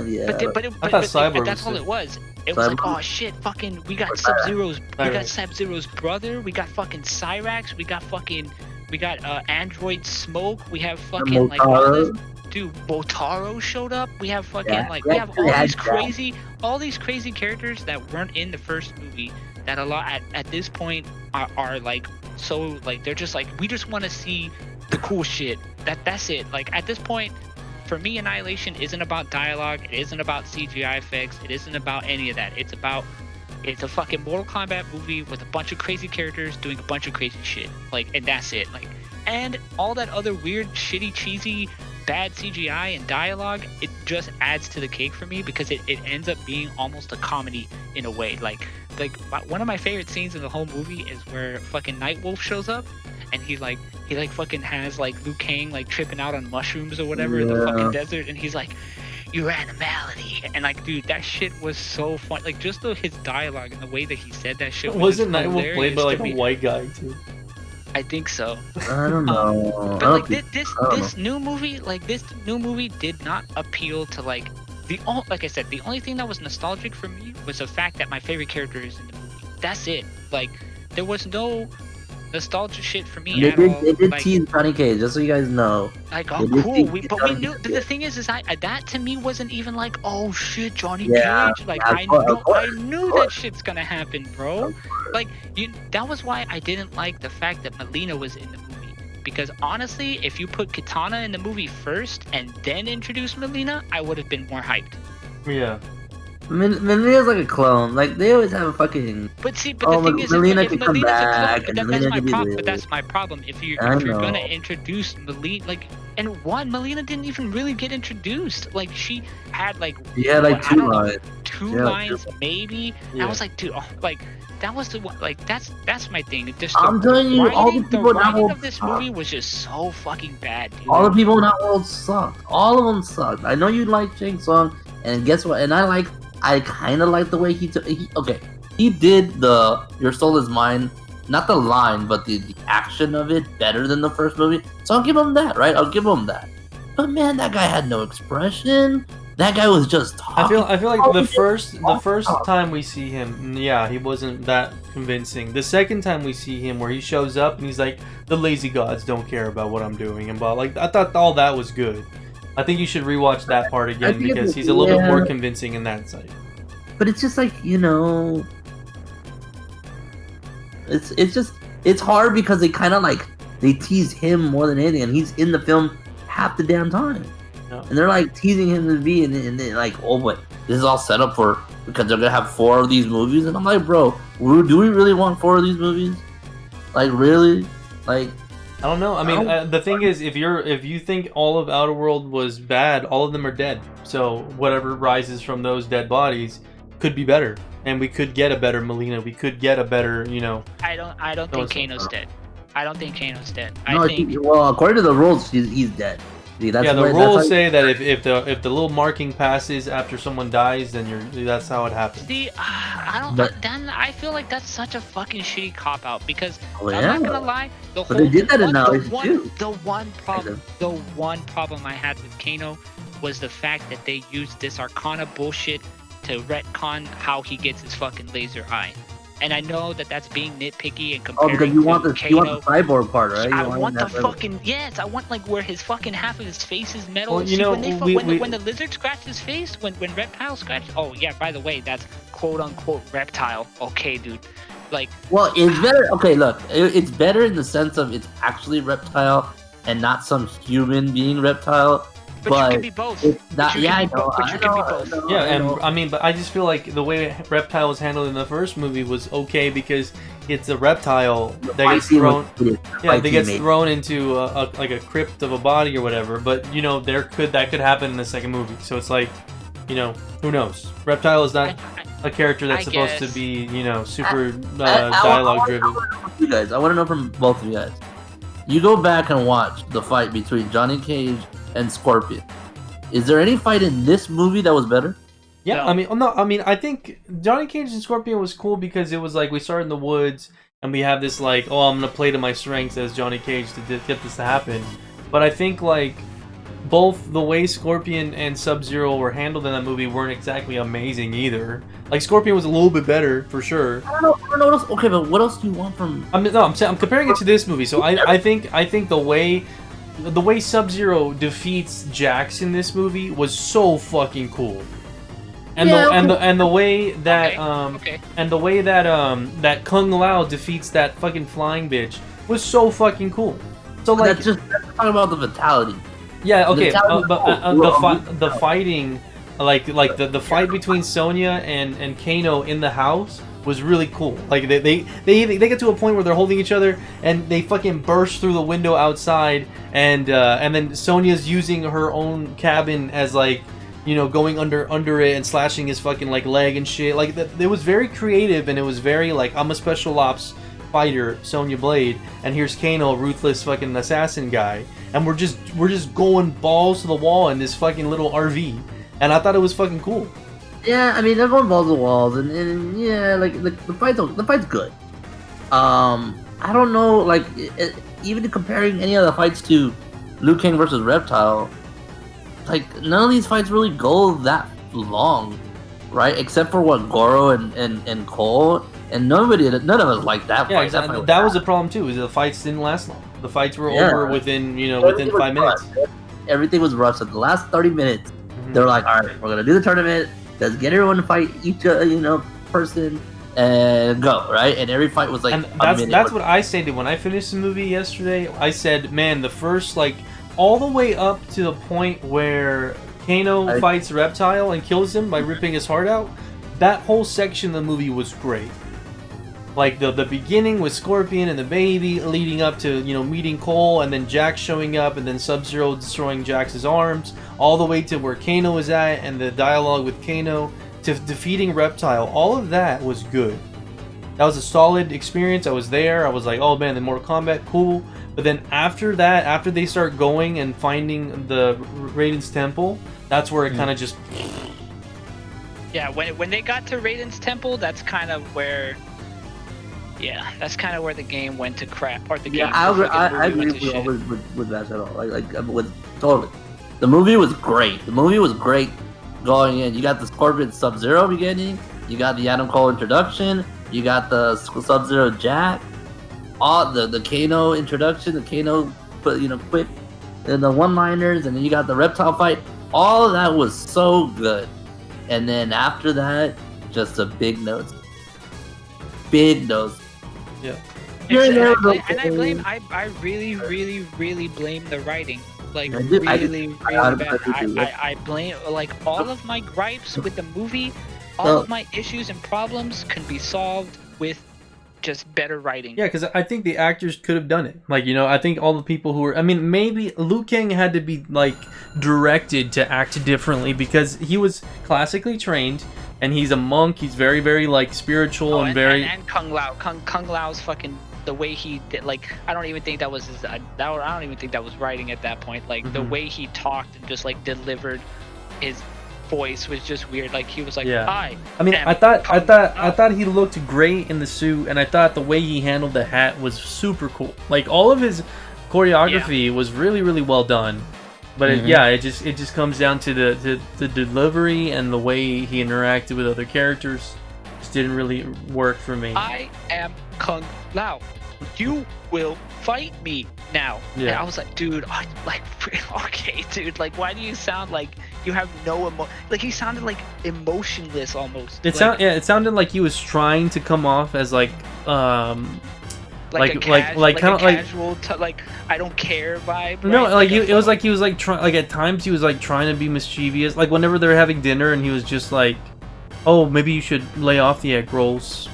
yeah. but thought Cyborg that's was all sick. it was. It was like, Cyborg? oh shit, fucking, we got Or Sub-Zero's, Cyrax. Sub-Zero's brother, we got fucking Cyrax, we got Android Smoke, we have fucking like all Motaro. this, dude, Botaro showed up, we have fucking Yeah, like yeah, we have yeah, all these crazy characters that weren't in the first movie that a lot at this point are like so like they're just like we just want to see the cool shit. That's it. Like at this point. For me, Annihilation isn't about dialogue. It isn't about CGI effects. It isn't about any of that. It's a fucking Mortal Kombat movie with a bunch of crazy characters doing a bunch of crazy shit. Like, and that's it. Like, and all that other weird, shitty, cheesy, bad CGI and dialogue, it just adds to the cake for me because it ends up being almost a comedy in a way. Like one of my favorite scenes in the whole movie is where fucking Nightwolf shows up and he fucking has like Liu Kang like tripping out on mushrooms or whatever in the fucking desert and he's like, your animality, and like dude, that shit was so fun. Like just his dialogue and the way that he said that shit Wasn't just Nightwolf played by hilarious like to a me. white guy too? I think so. I don't know. But like this new movie did not appeal to like like I said, the only thing that was nostalgic for me was the fact that my favorite character is in the movie. That's it. Like there was no nostalgia shit for me They at all. did Like, tease Johnny Cage, just so you guys know. like they oh did cool, tease we Johnny knew. Cage. But the thing is that to me wasn't even like oh shit Johnny Yeah, Cage. Like yeah, I of course, knew that shit's gonna happen, bro. Like that was why I didn't like the fact that Melina was in the movie. Because honestly, if you put Katana in the movie first and then introduce Melina, I would have been more hyped. Yeah. Melina's like a clone. Like they always have a fucking. But see, but Oh, the thing is, Melina if could come Melina's a clone, back, but and that's Melina my could be problem. the- But that's my problem. If you're I gonna know. introduce Melina, like, and one, Melina didn't even really get introduced. Like she had like Yeah, like I two don't know, lines. two Yeah, lines maybe. Yeah. I was like, dude, oh, like that was the one. Like that's my thing. Just I'm telling you, all the people in that writing world of this suck. movie was just so fucking bad, dude. All the people in that world sucked. All of them sucked. I know you like Shang Tsung, and guess what? And I kind of like the way he took. Okay, he did the "Your Soul Is Mine," not the line, but the action of it better than the first movie. So I'll give him that, right? I'll give him that. But man, that guy had no expression. That guy was just talking. I feel like Oh, the yeah. first time we see him, yeah, he wasn't that convincing. The second time we see him, where he shows up and he's like, "The lazy gods don't care about what I'm doing," and blah. Like I thought all that was good. I think you should rewatch that part again think because it's- he's a little bit more yeah. convincing in that side. But it's just like it's hard because they kind of like they tease him more than anything, and he's in the film half the damn time. No. And they're like teasing him to be, and then like, oh, but this is all set up for because they're gonna have 4 of these movies, and I'm like, bro, do we really want 4 of these movies? Like, really? Like, I don't know. I mean, I don't- the thing is, if you think all of Outer World was bad, all of them are dead. So whatever rises from those dead bodies could be better, and we could get a better Melina. We could get a better, I don't think it's- Kano's dead. I don't think Kano's dead. no, I think well, according to the rules, he's dead. See, that's Yeah, the where- rules that's how- say that if the little marking passes after someone dies, then that's how it happens. See, I don't. But- Then I feel like that's such a fucking shitty cop out because Oh, I'm yeah. not gonna lie. The But whole they did that in the Knowledge one, too. the one problem I had with Kano was the fact that they used this Arcana bullshit to retcon how he gets his fucking laser eye. And I know that that's being nitpicky and Oh, comparing because you to want the Kano. cyborg part, right? I You want the that level. fucking yes. I want like where his fucking half of his face is metal. Well, you See, know, when, when the lizard scratched his face, when Reptile scratched. Oh yeah, by the way, that's quote unquote Reptile. Okay, dude. Like, Well, it's better. Okay, look, it's better in the sense of it's actually reptile and not some human being reptile. but But you can be both. it's not. But you Yeah, I can be know. both- but I you can be know, both. I know, Yeah, I and know. I mean, but I just feel like the way Reptile was handled in the first movie was okay because it's a reptile The that fight gets scene was thrown. good. The Yeah, fight that scene gets made- thrown into like a crypt of a body or whatever. But you know, that could happen in the second movie. So it's like, you know, who knows? Reptile is not a character that's I supposed to guess. be, you know, super I dialogue driven. You guys, I want to know from both of you guys. You go back and watch the fight between Johnny Cage and Scorpion. Is there any fight in this movie that was better? Yeah, No. I mean, no, I mean, I think Johnny Cage and Scorpion was cool because it was like we started in the woods and we have this like, oh, I'm gonna play to my strengths as Johnny Cage to get this to happen. But I think like both the way Scorpion and Sub-Zero were handled in that movie weren't exactly amazing either. Like Scorpion was a little bit better for sure. I don't know what else. Okay, but what else do you want from? I'm comparing it to this movie. So I think the way Sub-Zero defeats Jax in this movie was so fucking cool. And Yeah, the way that Okay. and the way that that Kung Lao defeats that fucking flying bitch was so fucking cool. So like That's talking about the vitality. yeah, okay, the talent but is cool. the fighting, like the fight between Sonya and Kano in the house was really cool. Like they get to a point where they're holding each other and they fucking burst through the window outside and then Sonya's using her own cabin as like, you know, going under it and slashing his fucking like leg and shit. Like it was very creative and it was very like, I'm a special ops fighter, Sonya Blade, and here's Kano, ruthless fucking assassin guy, and we're just going balls to the wall in this fucking little RV, and I thought it was fucking cool. Yeah, I mean they're going balls to walls, and yeah, like the fight's good. I don't know, like even comparing any of the fights to Liu Kang versus Reptile, like none of these fights really go that long, right? Except for what Goro and Cole, and none of us like that Yeah, fight. exactly. That was a problem too. Is the fights didn't last long. The fights were Yeah. over within Everything was 5 minutes. rushed. Everything was rushed. In the last 30 minutes, Mhm. they were like, "All right, we're gonna do the tournament. Let's get everyone to fight each person and go right." And every fight was like And a minute. that's what I stated when I finished the movie yesterday. I said, man, the first like all the way up to the point where Kano fights Reptile and kills him by ripping his heart out. That whole section of the movie was great. Like the beginning with Scorpion and the baby, leading up to meeting Cole, and then Jax showing up, and then Sub-Zero destroying Jax's arms, all the way to where Kano is at, and the dialogue with Kano to defeating Reptile. All of that was good. That was a solid experience. I was there. I was like, oh man, the Mortal Kombat, cool. But then after that, after they start going and finding the Raiden's temple, that's where it kind of just. Yeah, when they got to Raiden's temple, that's kind of where. Yeah, that's kind of where the game went to crap. Or the game. Yeah, I agree with that at all. Totally. The movie was great. Going in. You got the Scorpion Sub-Zero beginning. You got the Adam Cole introduction. You got the Sub-Zero Jack. All the Kano introduction. The Kano quick, and the one-liners, and then you got the Reptile fight. All of that was so good. And then after that, just a big nose. Yeah. I really blame the writing. Like really bad. I blame like all of my gripes with the movie, all of my issues and problems can be solved with just better writing. Yeah, because I think the actors could have done it. Like, I think all the people who were... I mean, maybe Liu Kang had to be, like, directed to act differently because he was classically trained, and he's a monk. He's very, very, like, spiritual and very... And Kung Lao. Kung Lao's fucking the way he did, like, I don't even think that was his. I don't even think that was writing at that point. Like the way he talked and just like delivered his voice was just weird. Like he was like, Yeah. "Hi." I mean, I thought he looked great in the suit, and I thought the way he handled the hat was super cool. Like all of his choreography was really, really well done. But it just comes down to the delivery and the way he interacted with other characters. Just didn't really work for me. I am Kung Lao. You will fight me now. Yeah. And I was like, dude, okay, dude. Like, why do you sound like you have no Like, he sounded like emotionless almost. It sounded like he was trying to come off as like kind of casual, like I don't care vibe. No, right? it was like he was like trying. Like at times he was like trying to be mischievous. Like whenever they're having dinner, and he was just like, "Oh, maybe you should lay off the egg rolls,"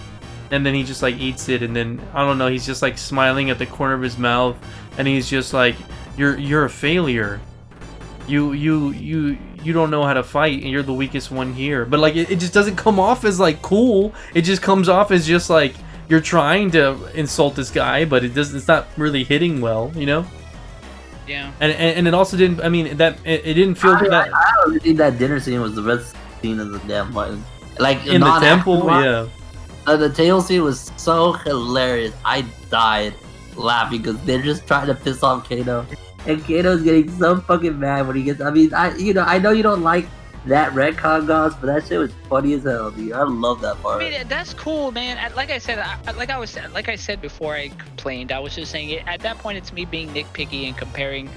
and then he just like eats it, and then I don't know. He's just like smiling at the corner of his mouth, and he's just like, "You're a failure. You don't know how to fight, and you're the weakest one here." But like it just doesn't come off as like cool. It just comes off as just like. You're trying to insult this guy, but it's not really hitting well, you know? Yeah. And it also didn't. I mean, that it didn't feel that. I don't think that dinner scene was the best scene of the damn fight. Like In the temple, yeah. The tail scene was so hilarious. I died laughing because they're just trying to piss off Kano, and Kano's getting so fucking mad when he gets. I mean, I know you don't like that retcon goss, but that shit was funny as hell, dude. I love that part. I mean, that's cool, man. Like I said, like I said before, I complained. I was just saying it. At that point, it's me being nitpicky and comparing,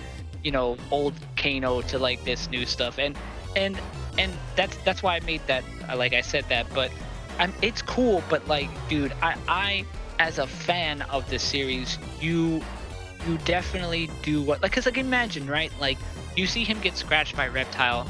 old Kano to like this new stuff, and that's why I made that. Like I said that, but it's cool. But like, dude, I as a fan of the series, you definitely do what, like, cause like imagine, right, like. You see him get scratched by Reptile.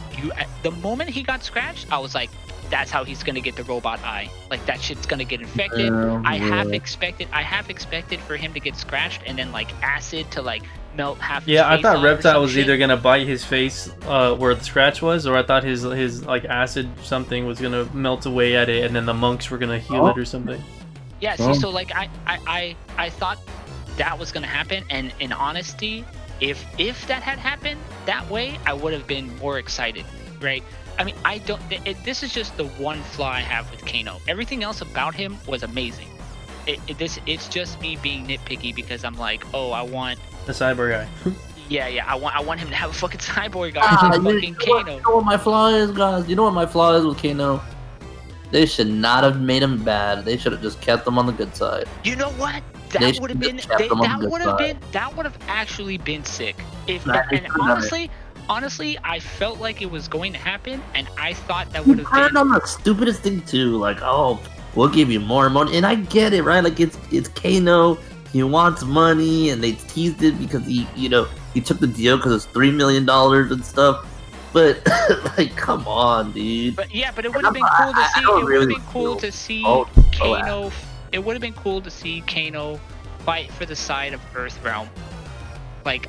The moment he got scratched, I was like, that's how he's gonna get the robot eye. Like that shit's gonna get infected. I have expected for him to get scratched and then like acid to like melt half his face. I thought Reptile was either gonna bite his face where the scratch was, or I thought his like acid something was gonna melt away at it, and then the monks were gonna heal it or something. Yeah, see, so like I thought that was gonna happen, and in honesty, if that had happened that way, I would have been more excited, right? I mean, this is just the one flaw I have with Kano. Everything else about him was amazing. It's just me being nitpicky because I'm like, oh, I want the cyborg guy. yeah, I want him to have a fucking cyborg guy. Fucking Kano. You know what my flaw is, guys? You know what my flaw is with Kano? They should not have made him bad. They should have just kept him on the good side. You know what? That would have actually been sick. Honestly, I felt like it was going to happen, and I thought that would have been on the stupidest thing too. Like, oh, we'll give you more money, and I get it, right? Like, it's Kano. He wants money, and they teased it because he took the deal because it's $3 million and stuff. But like, come on, dude. But it would have been cool to see. It would have been cool to see Kano. It would have been cool to see Kano fight for the side of Earthrealm. Like,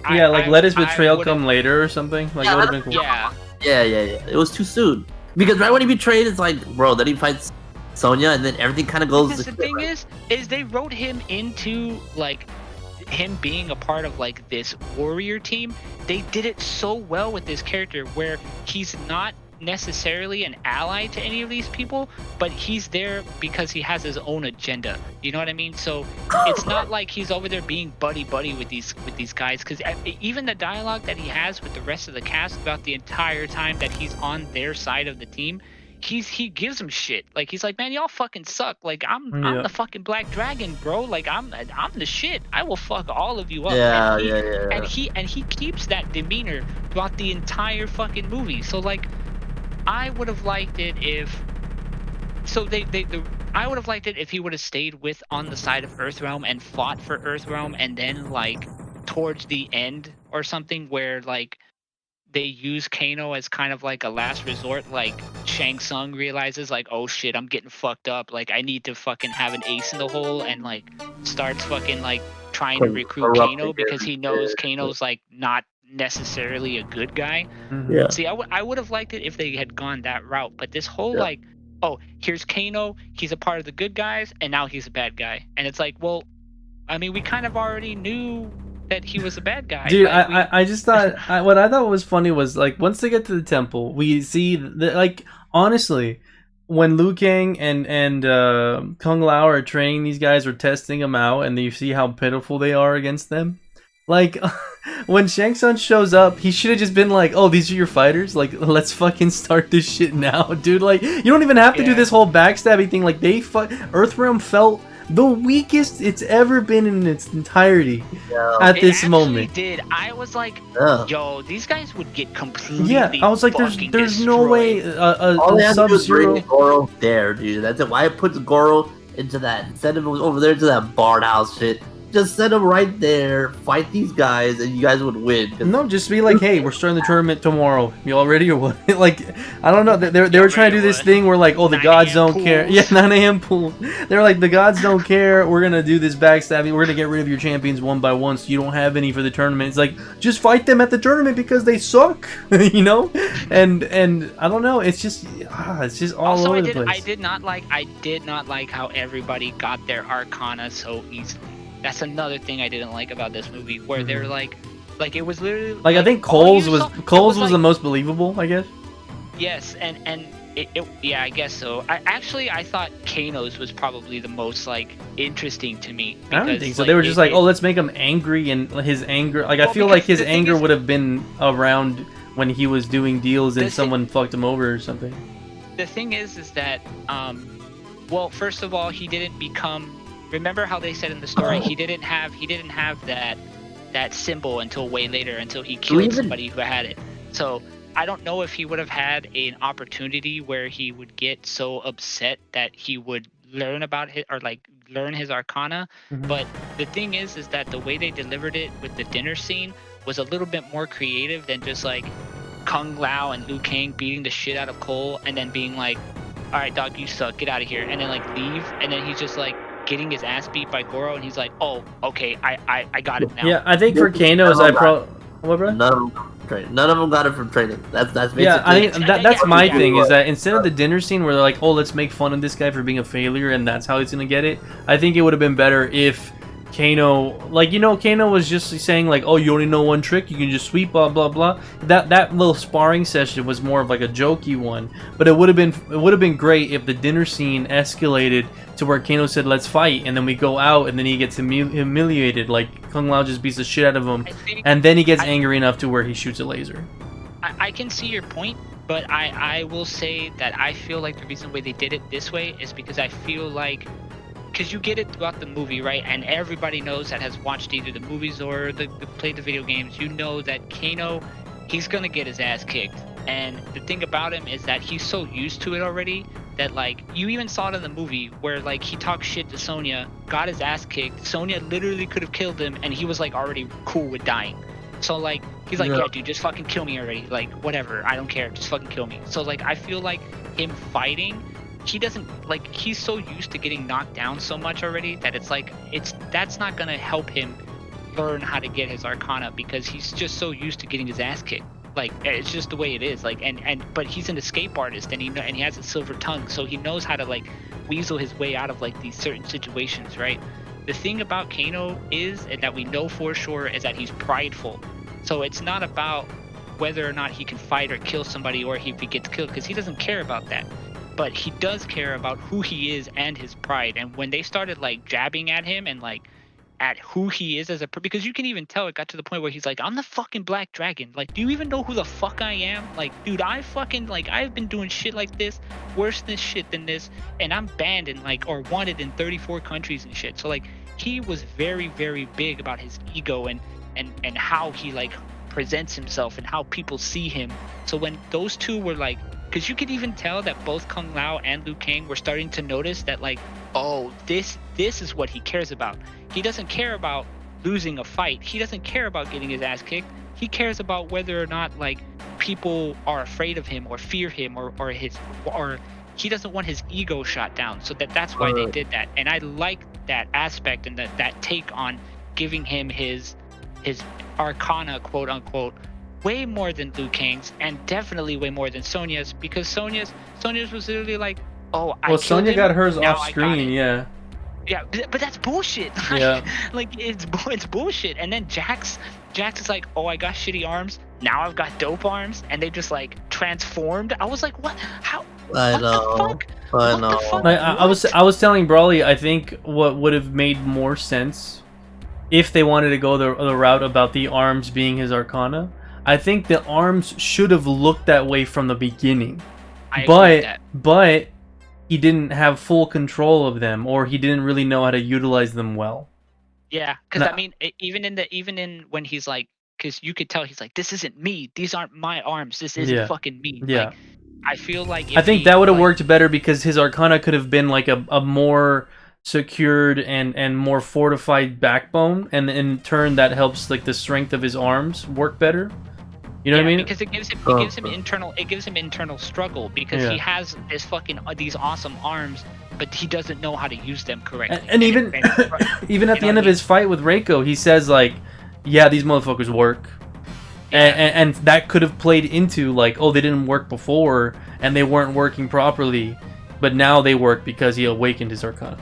let his betrayal come later or something. Like, it would have been cool. Yeah. It was too soon. Because right when he betrayed, it's like, bro, then he fights Sonya, and then everything kind of goes. Because the thing is they wrote him into like him being a part of like this warrior team. They did it so well with this character where he's not necessarily an ally to any of these people, but he's there because he has his own agenda. You know what I mean? So it's not like he's over there being buddy with these guys, because even the dialogue that he has with the rest of the cast throughout the entire time that he's on their side of the team, he gives them shit. Like, he's like, man, y'all fucking suck. Like, I'm the fucking Black Dragon, bro. Like, I'm the shit. I will fuck all of you up. And he keeps that demeanor throughout the entire fucking movie. So like, I would have liked it if I would have liked it if he would have stayed on the side of Earthrealm and fought for Earthrealm, and then like towards the end or something where like they use Kano as kind of like a last resort, like Shang Tsung realizes like, oh shit, I'm getting fucked up, like I need to fucking have an ace in the hole, and like starts fucking like trying to recruit Kano because he knows Kano's like not necessarily a good guy. Yeah. See, I would have liked it if they had gone that route, but this whole like, oh, here's Kano, he's a part of the good guys, and now he's a bad guy, and it's like, well, I mean, we kind of already knew that he was a bad guy. Dude, Like, I just thought what I thought was funny was like once they get to the temple, we see like honestly, when Liu Kang and Kung Lao are training these guys or testing them out, and you see how pitiful they are against them. Like when Shang Tsung shows up, he should have just been like, "Oh, these are your fighters. Like, let's fucking start this shit now, dude. Like, you don't even have to do this whole backstabbing thing. Like, Earthrealm felt the weakest it's ever been in its entirety at this moment. Did I was like, yo, these guys would get completely. Yeah, I was like, there's no way all they a have to do is Sub-Zero. bring Goro there, dude. That's it. Why it puts Goro into that? Send him over there to that barn house shit. Just send him right there, fight these guys, and you guys would win. No, just be like, hey, we're starting the tournament tomorrow. You all ready or what? Like, I don't know. They were trying to do this thing where like, oh, the gods don't care. Yeah, 9 a.m. pool. They're like, the gods don't care. We're gonna do this backstabbing. We're gonna get rid of your champions one by one, so you don't have any for the tournament. It's like, just fight them at the tournament because they suck, you know. And I don't know. It's just all over the place. I did not like how everybody got their Arcana so easily. That's another thing I didn't like about this movie, where they're like it was literally like I think Cole's was the most believable, I guess. Yes, and yeah, I guess so. I thought Kano's was probably the most like interesting to me. Because, I don't think so. They were just like, oh, let's make him angry, and his anger. Like I feel like his anger would have been around when he was doing deals and someone fucked him over or something. The thing is that well, first of all, he didn't become. Remember how they said in the story he didn't have that symbol until way later, until he killed somebody who had it. So I don't know if he would have had an opportunity where he would get so upset that he would learn about it or like learn his Arcana. But the thing is that the way they delivered it with the dinner scene was a little bit more creative than just like Kung Lao and Liu Kang beating the shit out of Cole and then being like, all right, dog, you suck, get out of here, and then like leave, and then he's just like getting his ass beat by Goro, and he's like, "Oh, okay, I got it now." Yeah, I think for Kano's, what, bro? None of them got it from training. That's basically. Yeah, I think that's my thing is that instead of the dinner scene where they're like, "Oh, let's make fun of this guy for being a failure," and that's how he's gonna get it. I think it would have been better if Kano, like, you know, Kano was just saying like, "Oh, you only know one trick, you can just sweep, blah blah blah." That little sparring session was more of like a jokey one, but it would have been great if the dinner scene escalated to where Kano said, "Let's fight," and then we go out, and then he gets humiliated, like Kung Lao just beats the shit out of him, and then he gets angry enough to where he shoots a laser. I can see your point, but I will say that I feel like the reason why they did it this way is because I feel like. Because you get it throughout the movie, right? And everybody knows that has watched either the movies or played the video games. You know that Kano, he's gonna get his ass kicked. And the thing about him is that he's so used to it already that like you even saw it in the movie where like he talked shit to Sonya, got his ass kicked. Sonya literally could have killed him, and he was like already cool with dying. So like he's like, yeah, dude, just fucking kill me already. Like whatever, I don't care, just fucking kill me. So like I feel like him fighting. He doesn't like he's so used to getting knocked down so much already that it's like that's not gonna help him learn how to get his Arcana because he's just so used to getting his ass kicked. Like it's just the way it is. Like but he's an escape artist and he has a silver tongue, so he knows how to like weasel his way out of like these certain situations, right? The thing about Kano is, and that we know for sure, is that he's prideful. So it's not about whether or not he can fight or kill somebody or if he gets killed, because he doesn't care about that. But he does care about who he is and his pride. And when they started like jabbing at him and like at who he is as a because you can even tell it got to the point where he's like, I'm the fucking Black Dragon. Like, do you even know who the fuck I am? Like, dude, I fucking like I've been doing shit like this, worse than shit than this, and I'm banned and like or wanted in 34 countries and shit. So like he was very, very big about his ego and how he like presents himself and how people see him. So when those two were like, because you could even tell that both Kung Lao and Liu Kang were starting to notice that like, oh, this is what he cares about. He doesn't care about losing a fight. He doesn't care about getting his ass kicked. He cares about whether or not like people are afraid of him or fear him or he doesn't want his ego shot down. So that's why they did that. And I like that aspect and that take on giving him his Arcana, quote unquote, way more than Liu Kang's, and definitely way more than Sonya's, because Sonya's was literally like, oh, I killed Sonya him, got hers now off screen, yeah. Yeah, but that's bullshit. Like, Yeah. like it's bullshit. And then Jax is like, oh, I got shitty arms. Now I've got dope arms, and they just like transformed. I was like, what? How? I What know. the fuck? I What know. the fuck? Like, I was telling Brawley, I think what would have made more sense if they wanted to go the route about the arms being his Arcana. I think the arms should have looked that way from the beginning, I agree with that. but he didn't have full control of them, or he didn't really know how to utilize them well. Yeah, because Nah. I mean, even in when he's like, because you could tell he's like, this isn't me. These aren't my arms. This isn't Yeah. fucking me. Yeah. Like, I feel like I if think he, that would have like- worked better because his Arcana could have been like a more secured and more fortified backbone, and in turn that helps like the strength of his arms work better. You know yeah, what I mean? because it gives him internal struggle because Yeah. he has this fucking these awesome arms, but he doesn't know how to use them correctly. And even even at you the know, end of his fight with Reiko, he says like, "Yeah, these motherfuckers work," and that could have played into like, "Oh, they didn't work before, and they weren't working properly, but now they work because he awakened his Arcana."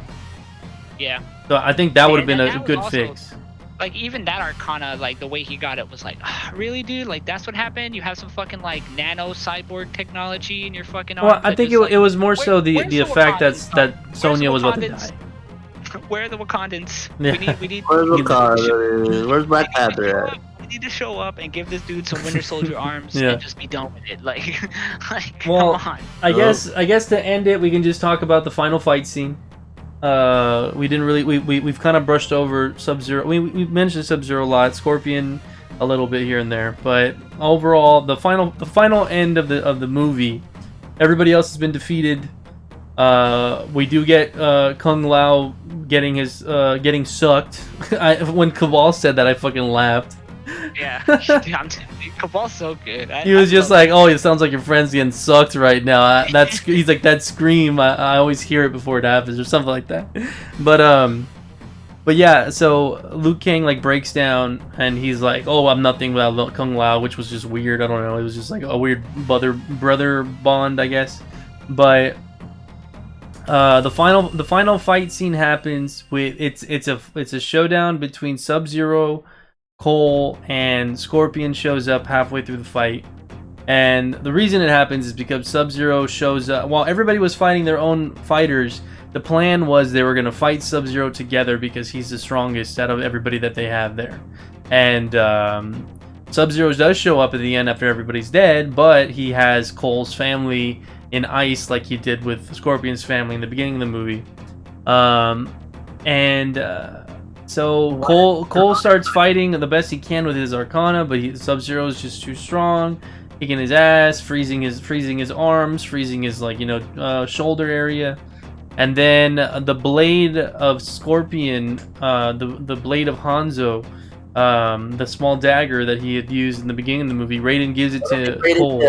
yeah. So I think that would have And been that a was good also- fix. Like even that Arcana, like the way he got it was like, really, dude? Like that's what happened? You have some fucking like nano cyborg technology in your fucking arms? Well, I that think just, like, it was more so the where's the fact Wakandans? that Where's Sonya the was about to Wakandans? die. Where are the Wakandans? Yeah. We need Where's we the need car? to show- Where's Black we need to show Panther at? up- We need to show up and give this dude some Winter Soldier arms Yeah. and just be done with it. Like, Well, come on. I guess to end it, we can just talk about the final fight scene. We didn't really we've kind of brushed over Sub-Zero. We mentioned Sub-Zero a lot, Scorpion a little bit here and there, but overall the final end of the movie, everybody else has been defeated. We do get Kung Lao getting sucked. When Cabal said that, I fucking laughed. Yeah, Cabal's so good. He was just like, "Oh, it sounds like your friend's getting sucked right now." He's like, that scream. I always hear it before it happens, or something like that. But yeah. So Liu Kang like breaks down, and he's like, "Oh, I'm nothing without Kung Lao," which was just weird. I don't know. It was just like a weird brother bond, I guess. But the final fight scene happens with it's a showdown between Sub-Zero, Cole, and Scorpion shows up halfway through the fight. And the reason it happens is because Sub-Zero shows up. While everybody was fighting their own fighters, the plan was they were going to fight Sub-Zero together because he's the strongest out of everybody that they have there. And Sub-Zero does show up at the end after everybody's dead, but he has Cole's family in ice like he did with Scorpion's family in the beginning of the movie. So Cole starts fighting the best he can with his Arcana, but Sub-Zero is just too strong, kicking his ass, freezing his arms, freezing his shoulder area, and then the blade of Scorpion, the blade of Hanzo, the small dagger that he had used in the beginning of the movie, Raiden gives it to Cole.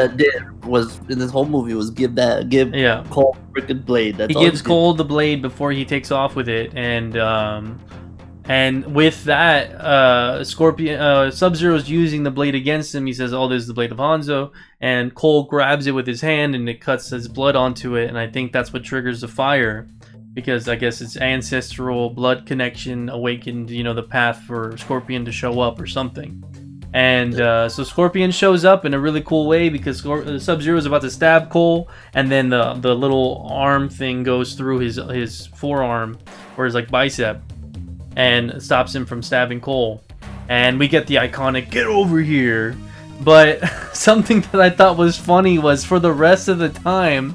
Was in this whole movie was give Yeah. Cole freaking blade. That's He all gives did. Cole the blade before he takes off with it, and with that, Sub-Zero's using the blade against him. He says, "Oh, this is the blade of Hanzo," and Cole grabs it with his hand, and it cuts his blood onto it. And I think that's what triggers the fire, because I guess it's ancestral blood connection awakened, the path for Scorpion to show up or something. And so Scorpion shows up in a really cool way because Sub-Zero is about to stab Cole, and then the little arm thing goes through his forearm or his bicep, and stops him from stabbing Cole. And we get the iconic "get over here." But something that I thought was funny was for the rest of the time,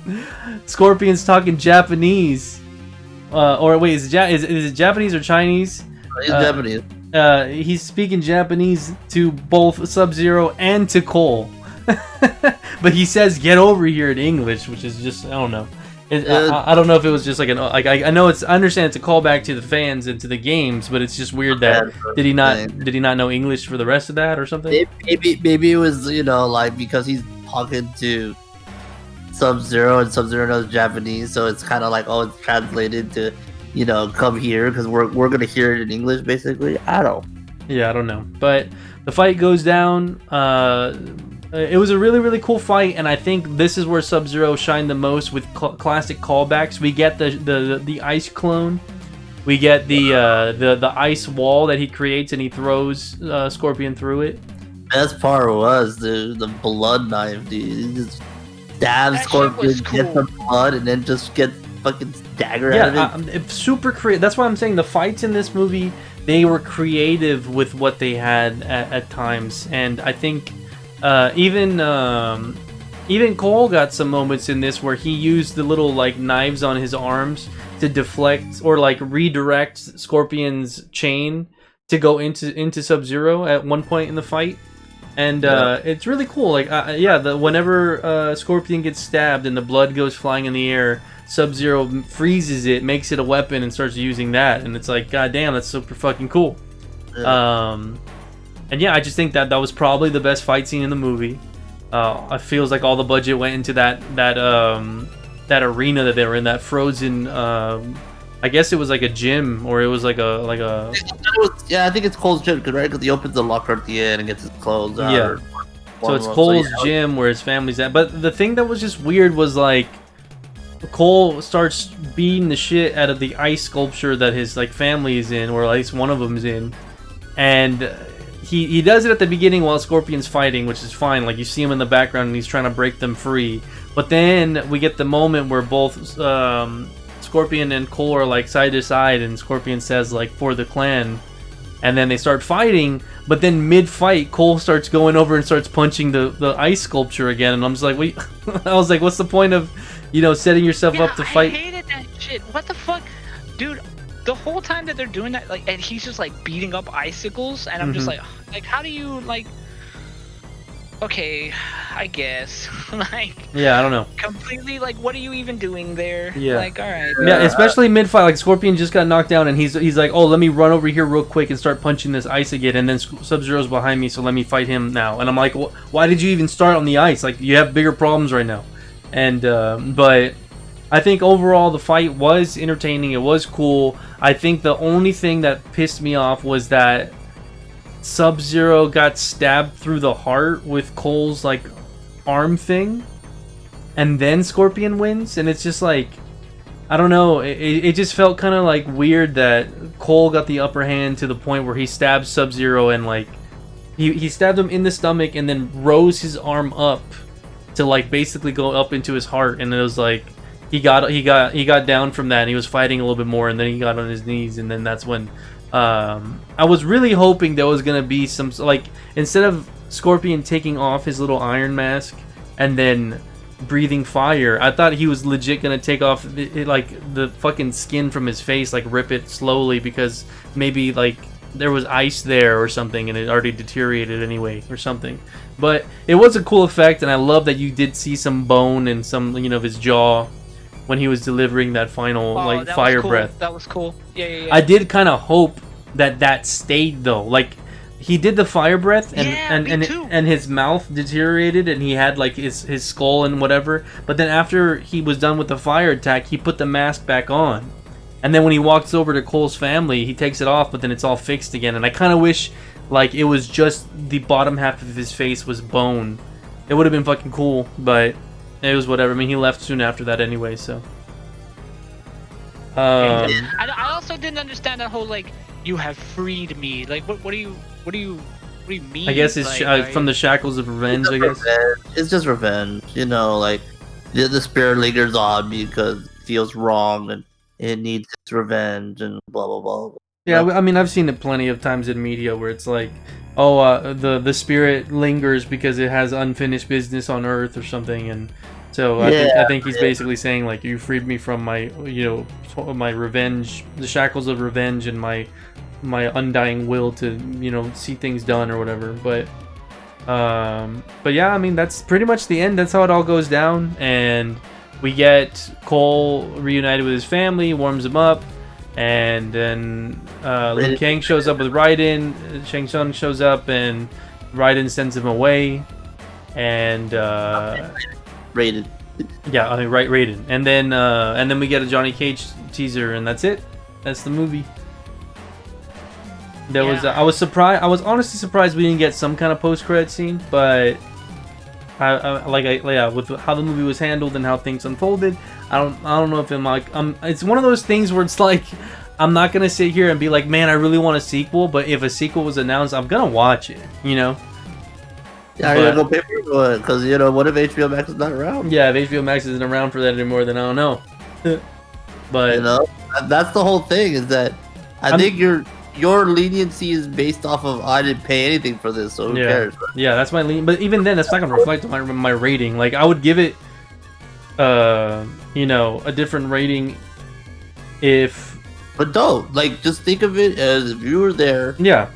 Scorpion's talking Japanese. Or wait, is it Japanese or Chinese? He's Japanese. He's speaking Japanese to both Sub-Zero and to Cole. But he says "get over here" in English, which is just, I don't know. I don't know if it was just I know I understand it's a callback to the fans and to the games, but it's just weird that did he not know English for the rest of that or something? Maybe it was because he's talking to Sub-Zero and Sub-Zero knows Japanese, so it's kind of like, oh, it's translated to come here because we're gonna hear it in English basically. I don't know, but the fight goes down. It was a really, really cool fight, and I think this is where Sub-Zero shined the most with classic callbacks. We get the ice clone We get the ice wall that he creates, and he throws Scorpion through it. Best part was the blood knife, dude. He just stabs That shit Scorpion, was gets the cool. blood, and then just gets fucking dagger out of it. It's super creative. That's why I'm saying the fights in this movie, they were creative with what they had at times, and I think even Cole got some moments in this where he used the little like knives on his arms to deflect or like redirect Scorpion's chain to go into Sub-Zero at one point in the fight. And it's really cool. Like, whenever Scorpion gets stabbed and the blood goes flying in the air, Sub-Zero freezes it, makes it a weapon, and starts using that. And it's like, god damn, that's super fucking cool. Yeah. And yeah, I just think that was probably the best fight scene in the movie. It feels like all the budget went into that arena that they were in, that frozen. I guess it was like a gym, or it was like a. Yeah, I think it's Cole's gym, right? Because he opens the locker at the end and gets his clothes out. Yeah. So it's Cole's gym where his family's at. But the thing that was just weird was like Cole starts beating the shit out of the ice sculpture that his like family is in, or at least one of them is in, and he does it at the beginning while Scorpion's fighting, which is fine. Like you see him in the background and he's trying to break them free. But then we get the moment where both Scorpion and Cole are like side to side, and Scorpion says like "for the clan," and then they start fighting. But then mid-fight, Cole starts going over and starts punching the ice sculpture again, and I'm just like, wait. I was like, what's the point of, setting yourself up to fight? I hated that shit. What the fuck, dude? The whole time that they're doing that, like, and he's just like beating up icicles, and I'm just like, how do you like? Okay, I guess. Like, yeah, I don't know. Completely, like, what are you even doing there? Yeah. Like, all right. Yeah, especially mid-fight, like Scorpion just got knocked down, and he's like, oh, let me run over here real quick and start punching this ice again, and then Sub-Zero's behind me, so let me fight him now. And I'm like, why did you even start on the ice? Like, you have bigger problems right now. And but I think overall the fight was entertaining. It was cool. I think the only thing that pissed me off was that Sub-Zero got stabbed through the heart with Cole's like arm thing, and then Scorpion wins, and it's just like, I don't know, it just felt kind of like weird that Cole got the upper hand to the point where he stabbed Sub-Zero, and like he stabbed him in the stomach and then rose his arm up to like basically go up into his heart, and it was like he got down from that, and he was fighting a little bit more, and then he got on his knees, and then that's when I was really hoping there was gonna be some, like, instead of Scorpion taking off his little iron mask and then breathing fire, I thought he was legit gonna take off the fucking skin from his face, like rip it slowly, because maybe like there was ice there or something and it already deteriorated anyway or something. But it was a cool effect, and I love that you did see some bone and some of his jaw when he was delivering that final fire breath. That was cool. Yeah. I did kind of hope that stayed though. Like, he did the fire breath, and his mouth deteriorated, and he had like his skull and whatever. But then after he was done with the fire attack, he put the mask back on. And then when he walks over to Cole's family, he takes it off, but then it's all fixed again. And I kind of wish like it was just the bottom half of his face was bone. It would have been fucking cool, but it was whatever. I mean, he left soon after that anyway, so. I also didn't understand that whole like, you have freed me. Like, what do you mean? I guess it's like, from the shackles of revenge. I guess it's just revenge. Like the spirit lingers on me because it feels wrong and it needs its revenge and blah blah blah. Yeah, I mean, I've seen it plenty of times in media where it's like, oh, the spirit lingers because it has unfinished business on Earth or something, and so I think he's basically saying like, you freed me from my my revenge, the shackles of revenge, and my undying will to see things done or whatever. But yeah, I mean, that's pretty much the end. That's how it all goes down, and we get Cole reunited with his family, warms him up. And then Liu Kang shows up with Raiden, Shang Tsung shows up, and Raiden sends him away. And Raiden. Yeah, I mean, Raiden. And then we get a Johnny Cage teaser, and that's it. That's the movie. There was I was surprised. I was honestly surprised we didn't get some kind of post-credit scene, but with how the movie was handled and how things unfolded, I don't know if it's one of those things where it's like, I'm not gonna sit here and be like, man, I really want a sequel. But if a sequel was announced, I'm gonna watch it. You know. Yeah, I'm gonna go pay for it because what if HBO Max is not around? Yeah, if HBO Max isn't around for that anymore, then I don't know. But that's the whole thing. Is that I think your leniency is based off of I didn't pay anything for this, so who cares? Yeah, that's my lean. But even then, that's not gonna reflect on my rating. Like I would give it, a different rating if. But don't just think of it as if you were there. Yeah.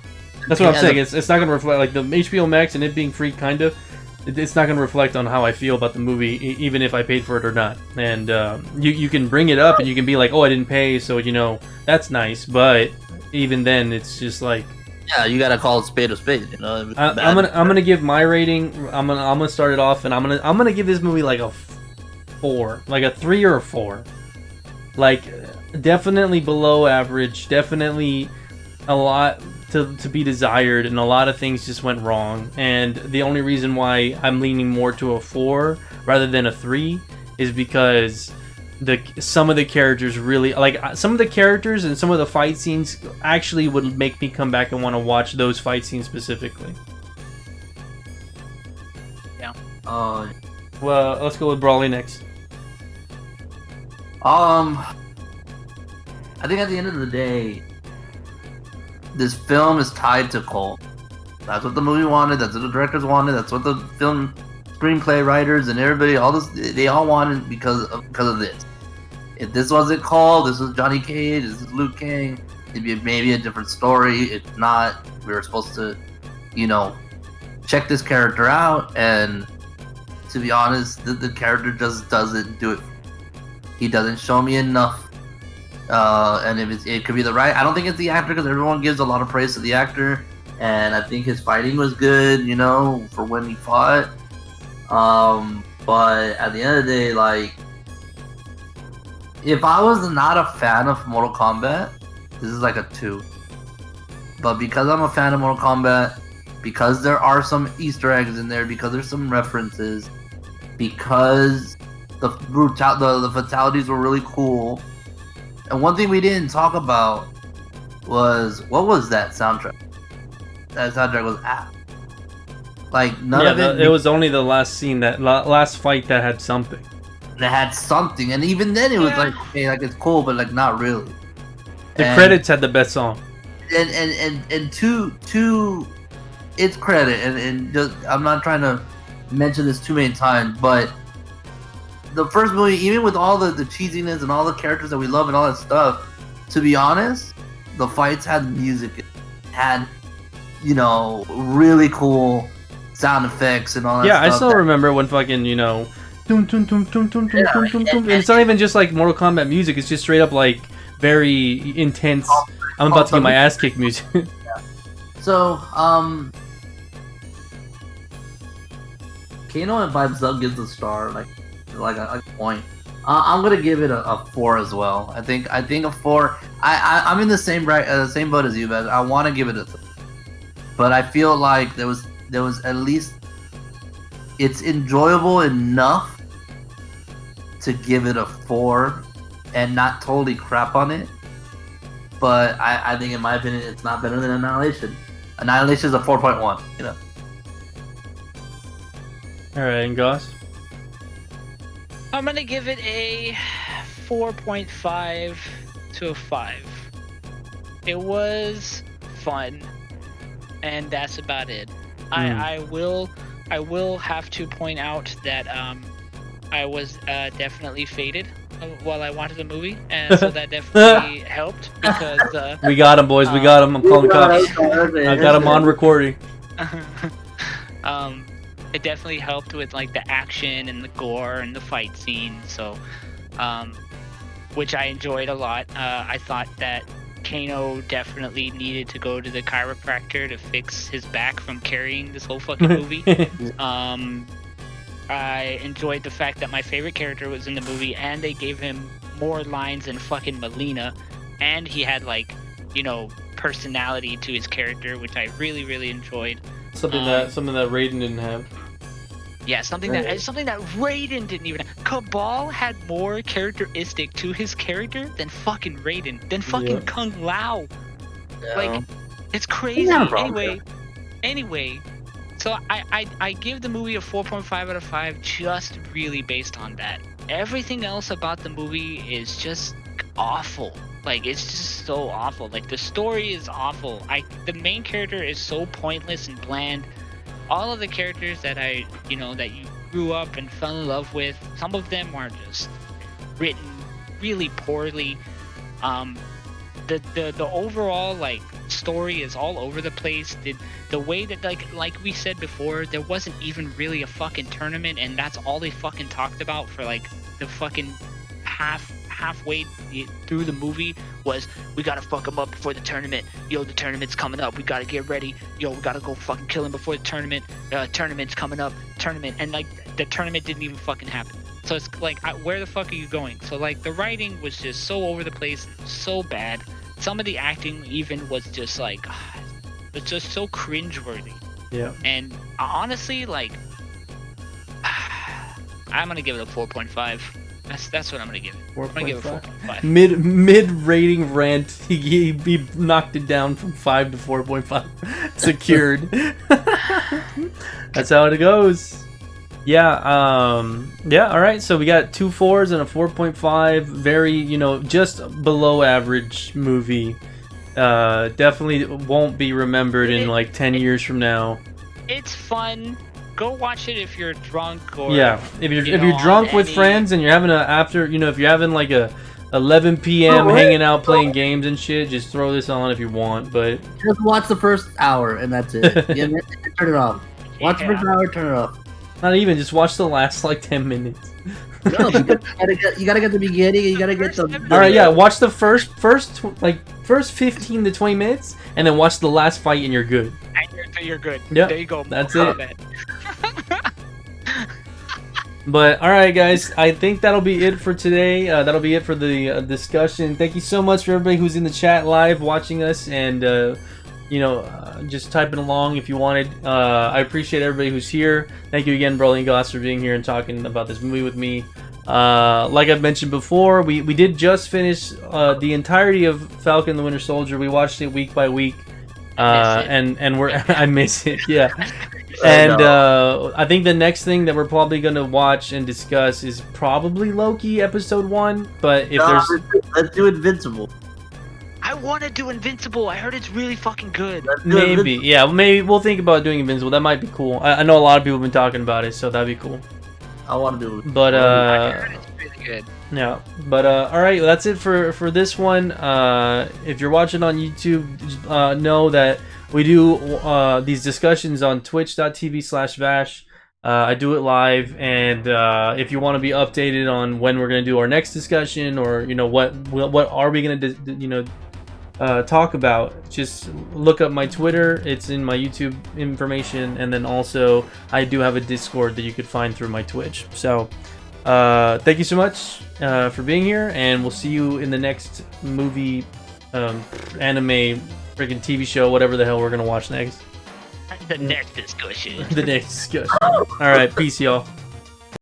That's what I'm saying. It's not going to reflect, like, the HBO Max and it being free, kind of. It's not going to reflect on how I feel about the movie, even if I paid for it or not. And you can bring it up and you can be like, oh, I didn't pay, so, that's nice. But even then, it's just like... Yeah, you got to call a spade a spade, I'm gonna give my rating, I'm gonna start it off, and I'm gonna give this movie, like, a 4. Like, a 3 or a 4. Like, definitely below average, definitely a lot... to be desired, and a lot of things just went wrong. And the only reason why I'm leaning more to a 4 rather than a 3 is because some of the characters really, like, some of the characters and some of the fight scenes actually would make me come back and want to watch those fight scenes specifically. Yeah. Well, let's go with Brawley next. I think at the end of the day, this film is tied to Cole. That's what the movie wanted. That's what the directors wanted. That's what the film screenplay writers and everybody, all this, they all wanted because of this. If this wasn't Cole, this was Johnny Cage, this is Liu Kang, it'd be maybe a different story. If not, we were supposed to, check this character out. And to be honest, the character just doesn't do it. He doesn't show me enough. And if it could be the right, I don't think it's the actor because everyone gives a lot of praise to the actor, and I think his fighting was good, for when he fought. But at the end of the day, like, if I was not a fan of Mortal Kombat, this is like a 2. But because I'm a fan of Mortal Kombat, because there are some Easter eggs in there, because there's some references, because the fatalities were really cool. And one thing we didn't talk about was, what was that soundtrack? That soundtrack was like none of it. It was only the last scene, that last fight, that had something. That had something, and even then it was like, hey, like it's cool, but like not really. The credits had the best song. And to its credit, and just, I'm not trying to mention this too many times, but the first movie, even with all the cheesiness and all the characters that we love and all that stuff, to be honest, the fights had music, had, really cool sound effects and all that stuff. Yeah, I still remember when fucking, dum, dum, dum, dum, dum, dum, dum, dum, dum. And it's not even just like Mortal Kombat music, it's just straight up like very intense, I'm about to get my ass kicked music. So, Kano and Vibes Up gives a star, like a point. I'm gonna give it a 4 as well. I think a 4. I'm in the same boat as you, but I want to give it a 3. But I feel like there was at least, it's enjoyable enough to give it a 4 and not totally crap on it. But I think, in my opinion, it's not better than Annihilation. Annihilation is a 4.1. All right, and Goss? I'm gonna give it a 4.5 to a 5. It was fun, and that's about it. I will have to point out that I was definitely faded while I watched the movie, and so that definitely helped because we got him, boys. We got him. I'm calling cops. I got him on recording. It definitely helped with like the action and the gore and the fight scene, so which I enjoyed a lot. I thought that Kano definitely needed to go to the chiropractor to fix his back from carrying this whole fucking movie. I enjoyed the fact that my favorite character was in the movie, and they gave him more lines than fucking Melina, and he had like, personality to his character, which I really, really enjoyed. Something that Raiden didn't have. Yeah, something that Raiden didn't even. Cabal had more characteristic to his character than fucking Raiden, than fucking Kung Lao. Like, it's crazy. Anyway, so I give the movie a 4.5 out of 5 just really based on that. Everything else about the movie is just awful. Like, it's just so awful. Like, the story is awful. The main character is so pointless and bland. All of the characters that that you grew up and fell in love with, some of them are just written really poorly. The overall like story is all over the place. The way that like we said before, there wasn't even really a fucking tournament, and that's all they fucking talked about for like the fucking halfway through the movie was, we gotta fuck him up before the tournament. Yo, the tournament's coming up. We gotta get ready. Yo, we gotta go fucking kill him before the tournament. Tournament's coming up. Tournament. And like the tournament didn't even fucking happen. So it's like, where the fuck are you going? So like the writing was just so over the place, so bad. Some of the acting even was just like, it's just so cringeworthy. Yeah. And honestly, like, I'm gonna give it a 4.5. That's what I'm gonna give it. I'm gonna give it 4.5. Mid rating rant. He knocked it down from 5 to 4.5. Secured. That's how it goes. Yeah. Yeah. All right. So we got 2 4s and a 4.5. Very, just below average movie. Definitely won't be remembered in like 10 years from now. It's fun. Go watch it if you're drunk or if you're drunk with friends and you're having if you're having like a 11 p.m. hanging out playing games and shit, just throw this on if you want. But just watch the first hour and that's it. Turn it off. Watch the first hour, turn it off. Not even, just watch the last like 10 minutes. No, you gotta get the beginning. You gotta get the. All right, yeah. Watch the first 15 to 20 minutes, and then watch the last fight, and you're good. And you're good. Yeah, there you go. That's it. But all right, guys, I think that'll be it for today. That'll be it for the discussion. Thank you so much for everybody who's in the chat live watching us and just typing along if you wanted. I appreciate everybody who's here. Thank you again, Broly and Goss, for being here and talking about this movie with me. Like I've mentioned before, we did just finish the entirety of Falcon and the Winter Soldier. We watched it week by week. And we're I miss it, yeah. And I think the next thing that we're probably gonna watch and discuss is probably Loki episode 1. But if let's do Invincible. I want to do Invincible. I heard it's really fucking good. Maybe, maybe we'll think about doing Invincible. That might be cool. I know a lot of people have been talking about it, so that'd be cool. I want to do it. But I heard it's really good. Yeah, but all right, that's it for this one. If you're watching on YouTube, know that we do these discussions on twitch.tv/vash. I do it live, and if you want to be updated on when we're going to do our next discussion, or what are we going to talk about, just look up my Twitter. It's in my YouTube information, and then also I do have a Discord that you could find through my Twitch. So thank you so much for being here, and we'll see you in the next movie, anime, freaking TV show, whatever the hell we're gonna watch next. The next discussion. The next discussion. All right, peace, y'all.